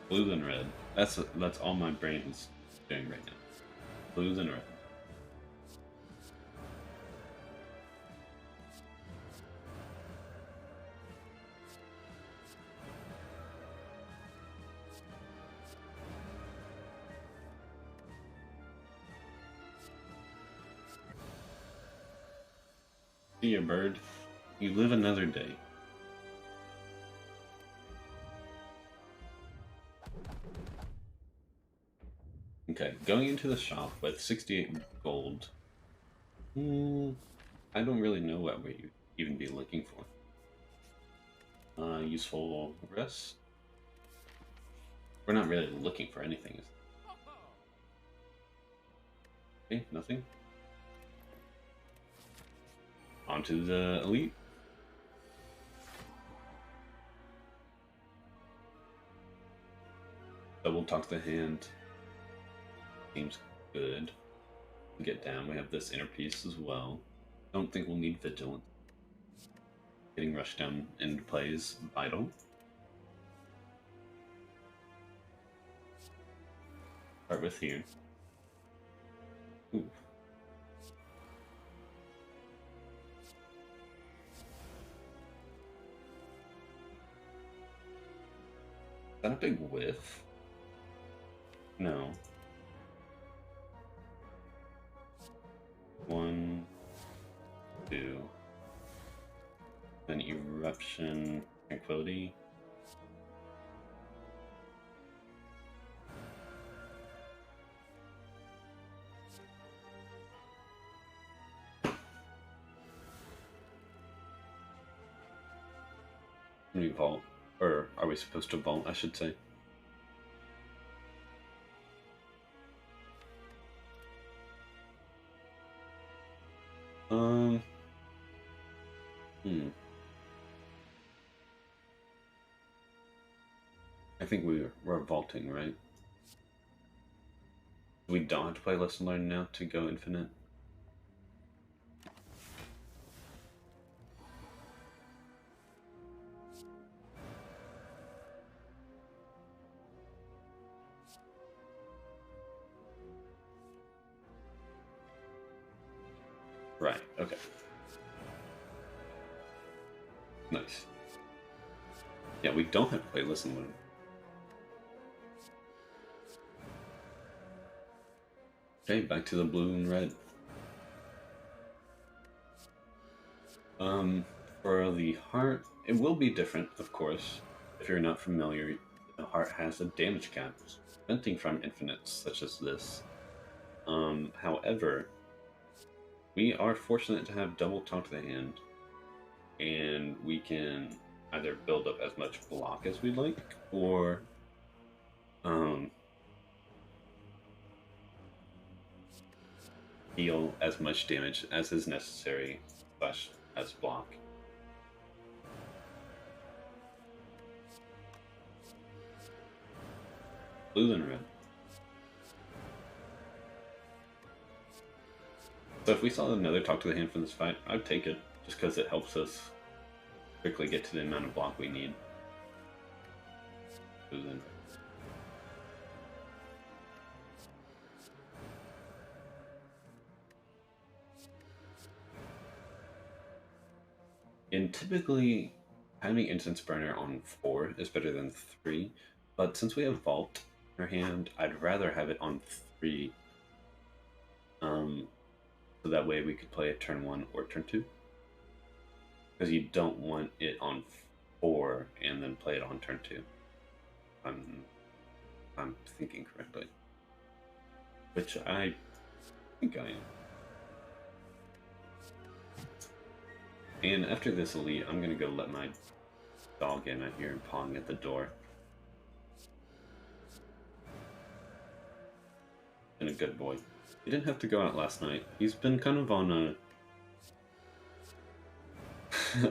Blue and red. That's all my brain's doing right now. Blue and red. See ya, bird. You live another day. Okay, going into the shop with 68 gold. I don't really know what we even be looking for. Useful rest. We're not really looking for anything. Okay, nothing. On to the elite. Double talk the hand. Seems good. Get down. We have this inner piece as well. Don't think we'll need vigilance. Getting rushed down into play is vital. Start with here. Ooh. Is that a big whiff? No. 1, 2. Then eruption, tranquility. Can we vault? Or are we supposed to vault, I should say? I think we're vaulting, right? We don't have to play Lesson Learned now to go infinite. Right, okay. Nice. Yeah, we don't have to play Listen Learn. Okay, back to the blue and red. For the heart, it will be different, of course. If you're not familiar, the heart has a damage cap, preventing from infinites such as this. However, we are fortunate to have double talk to the hand, and we can either build up as much block as we like, or deal as much damage as is necessary / as block. Blue and red. So if we saw another talk to the hand for this fight, I'd take it, just because it helps us quickly get to the amount of block we need. Blue and red. And typically, having Incense Burner on 4 is better than 3, but since we have Vault in our hand, I'd rather have it on 3. So that way we could play it turn 1 or turn 2. Because you don't want it on 4 and then play it on turn 2. I'm thinking correctly. Which I think I am. And after this elite, I'm gonna go let my dog in. I hear him pawing at the door. Been a good boy. He didn't have to go out last night. He's been kind of on a...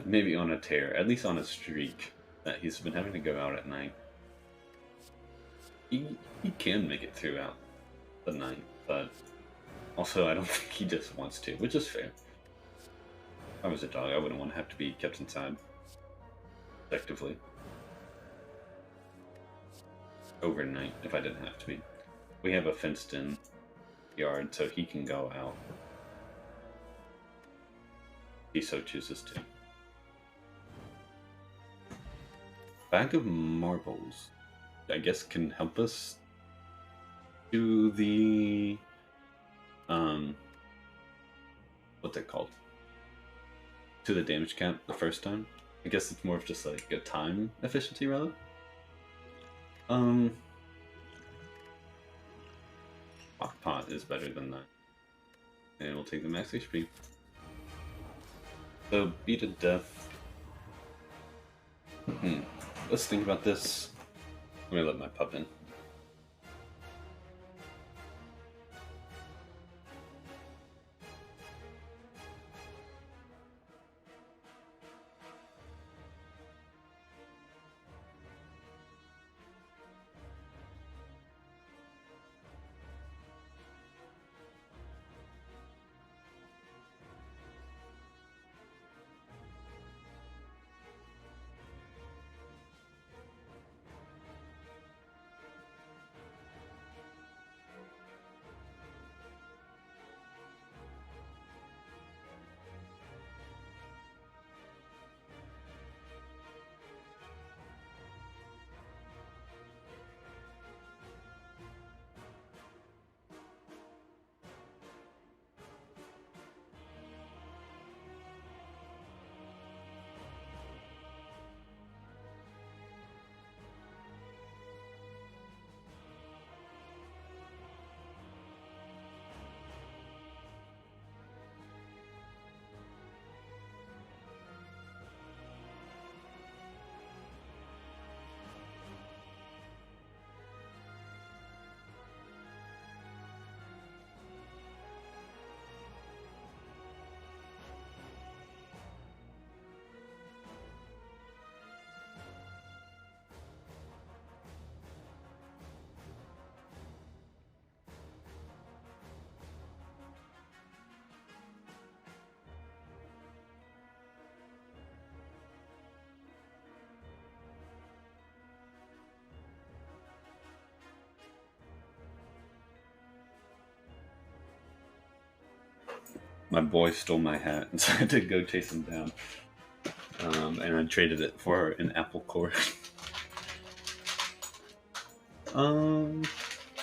maybe on a tear, at least on a streak, that he's been having to go out at night. He can make it throughout the night, but also I don't think he just wants to, which is fair. If I was a dog, I wouldn't want to have to be kept inside, effectively, overnight, if I didn't have to be. We have a fenced-in yard, so he can go out. He so chooses to. Bag of marbles, I guess, can help us do the, what's it called? to the damage cap the first time. I guess it's more of just like a time efficiency rather. Pot is better than that. And we'll take the max HP. So beat a death. Let's think about this. Let me let my pup in. My boy stole my hat, and so I had to go chase him down. And I traded it for an apple core.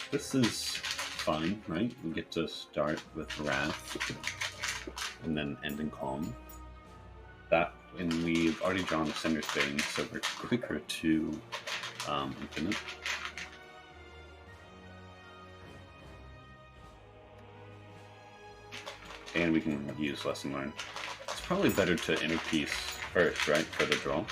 This is fine, right? We get to start with Wrath, and then end in Calm. And we've already drawn Cinder's Bane, so we're quicker to Infinite. And we can use Lesson Learned. It's probably better to Inner Peace first, right, for the draw.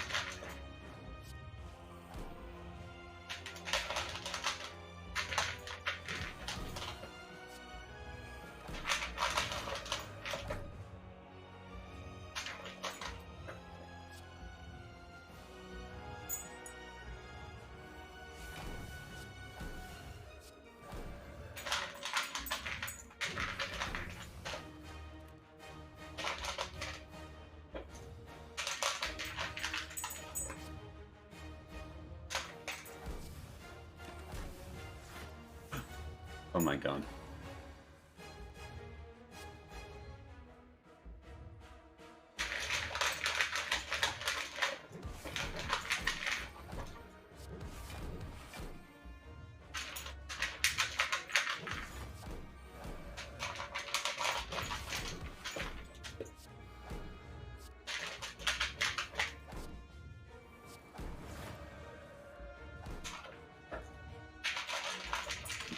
Oh my god.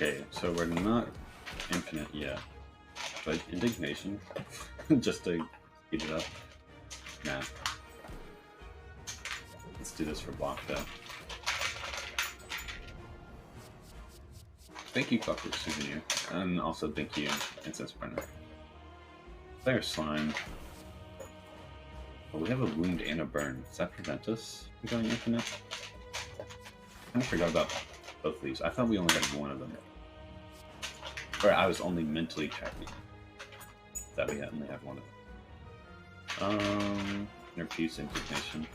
Okay, so we're not infinite yet, but Indignation, just to speed it up. Nah. Let's do this for block though. Thank you, Clockwork Souvenir, and also thank you, Incense Burner. There's Slime. Oh, we have a wound and a burn. Does that prevent us from going infinite? I kind of forgot about both of these. I thought we only had one of them. Or I was only mentally checking that we only have one of them. Inner Peace, Indignation.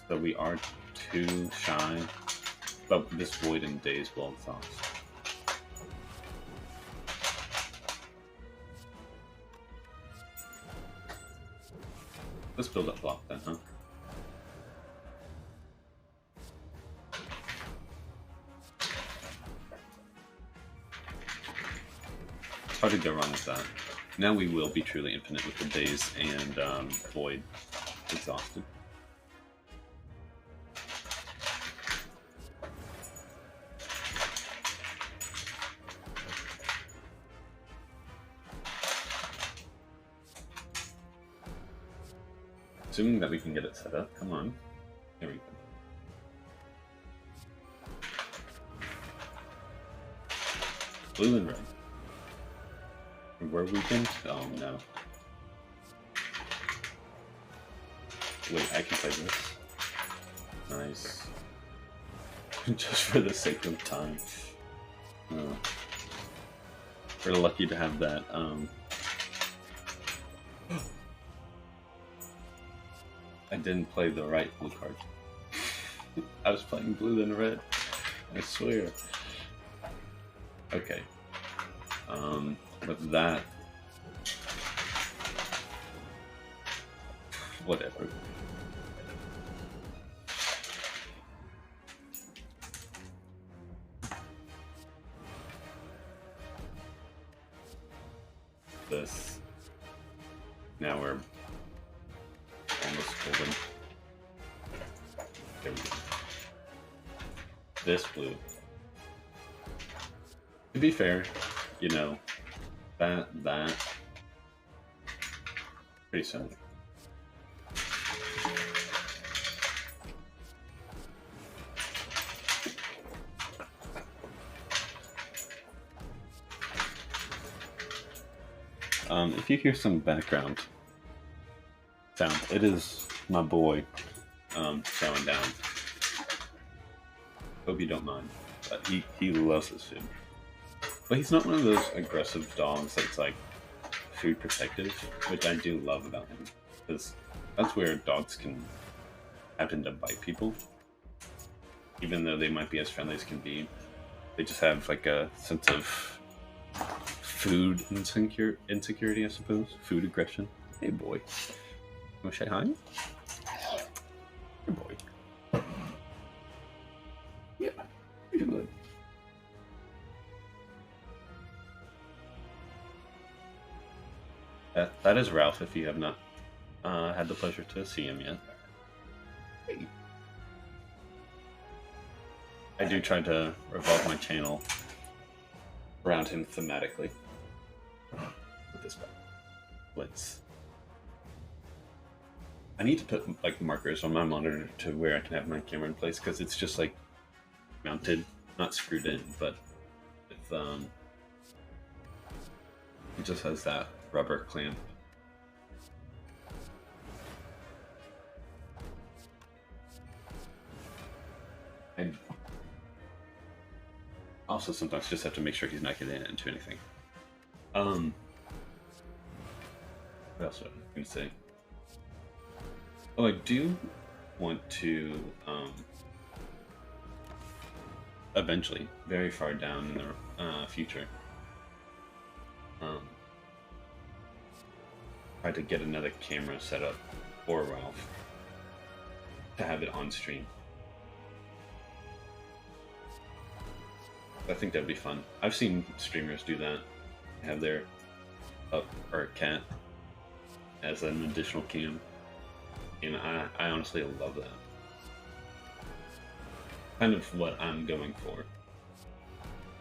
So we are too shy, but this Void and Daze will exhaust. Let's build up block then, huh? It's hard to go wrong with that. Now we will be truly infinite with the daze and void exhausted. Assuming that we can get it set up. Come on. There we go. Blue and red. Were weakened? Oh no. Wait, I can play this. Nice. Just for the sake of time. We're lucky to have that. I didn't play the right blue card. I was playing blue then red. I swear. Okay. With that, whatever. This. Now we're almost golden. There we go. This blue. To be fair, you know, that, pretty similar. If you hear some background sound, it is my boy showing down. Hope you don't mind, but he loves his food. But he's not one of those aggressive dogs that's like food protective, which I do love about him, because that's where dogs can happen to bite people. Even though they might be as friendly as can be, they just have like a sense of food insecurity, I suppose. Food aggression. Hey boy. Wanna say hi? Hey boy. Yeah, you're good. That is Ralph, if you have not had the pleasure to see him yet. Hey. I do try to revolve my channel around him thematically. With this blitz. I need to put like markers on my monitor to where I can have my camera in place, because it's just like mounted, not screwed in, but with it just has that rubber clamp. And also sometimes just have to make sure he's not getting into anything. What else was I going to say? Oh, I do want to eventually, very far down in the future, try to get another camera set up for Ralph to have it on stream. I think that'd be fun. I've seen streamers do that, have their pup or cat as an additional cam, and I honestly love that. Kind of what I'm going for.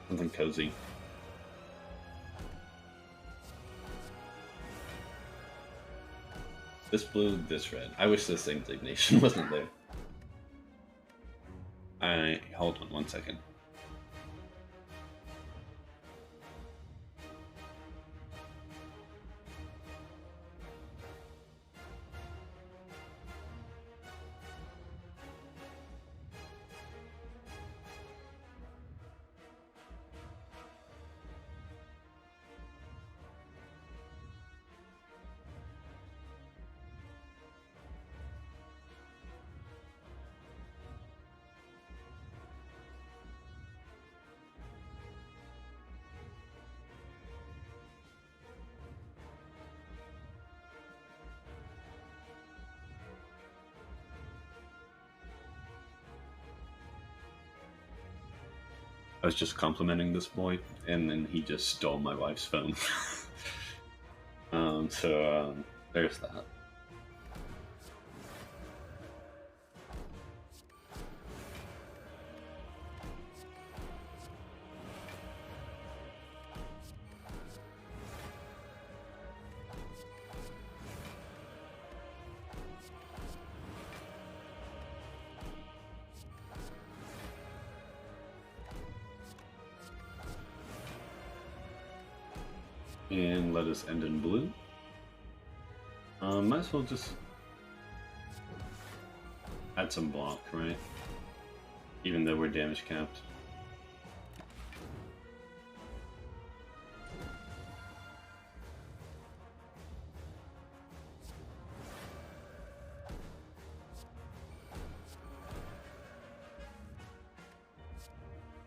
Something cozy. This blue, this red. I wish this indignation wasn't there. Hold on 1 second. I was just complimenting this boy, and then he just stole my wife's phone. There's that. And let us end in blue. Might as well just add some block, right? Even though we're damage capped.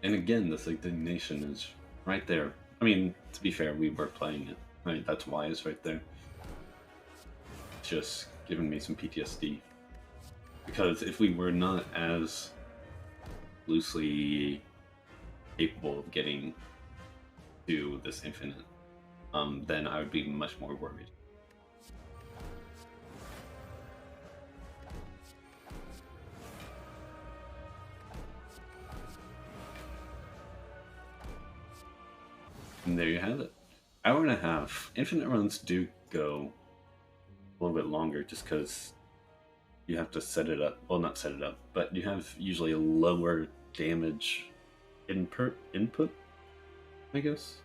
And again, this indignation is right there. I mean, to be fair, we were playing it, right? That's why it's right there. Just giving me some PTSD. Because if we were not as loosely capable of getting to this infinite, then I would be much more worried. And there you have it. Hour and a half. Infinite runs do go a little bit longer just because you have to set it up. Well, not set it up, but you have usually a lower damage input, I guess.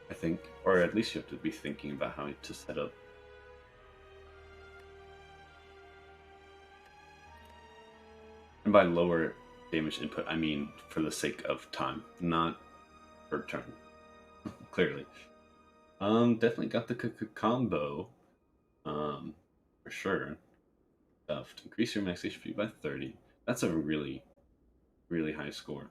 I think. Or at least you have to be thinking about how to set up. And by lower damage input, I mean for the sake of time, not per turn. Clearly. Definitely got the combo. For sure. Stuff to increase your max HP by 30. That's a really, really high score.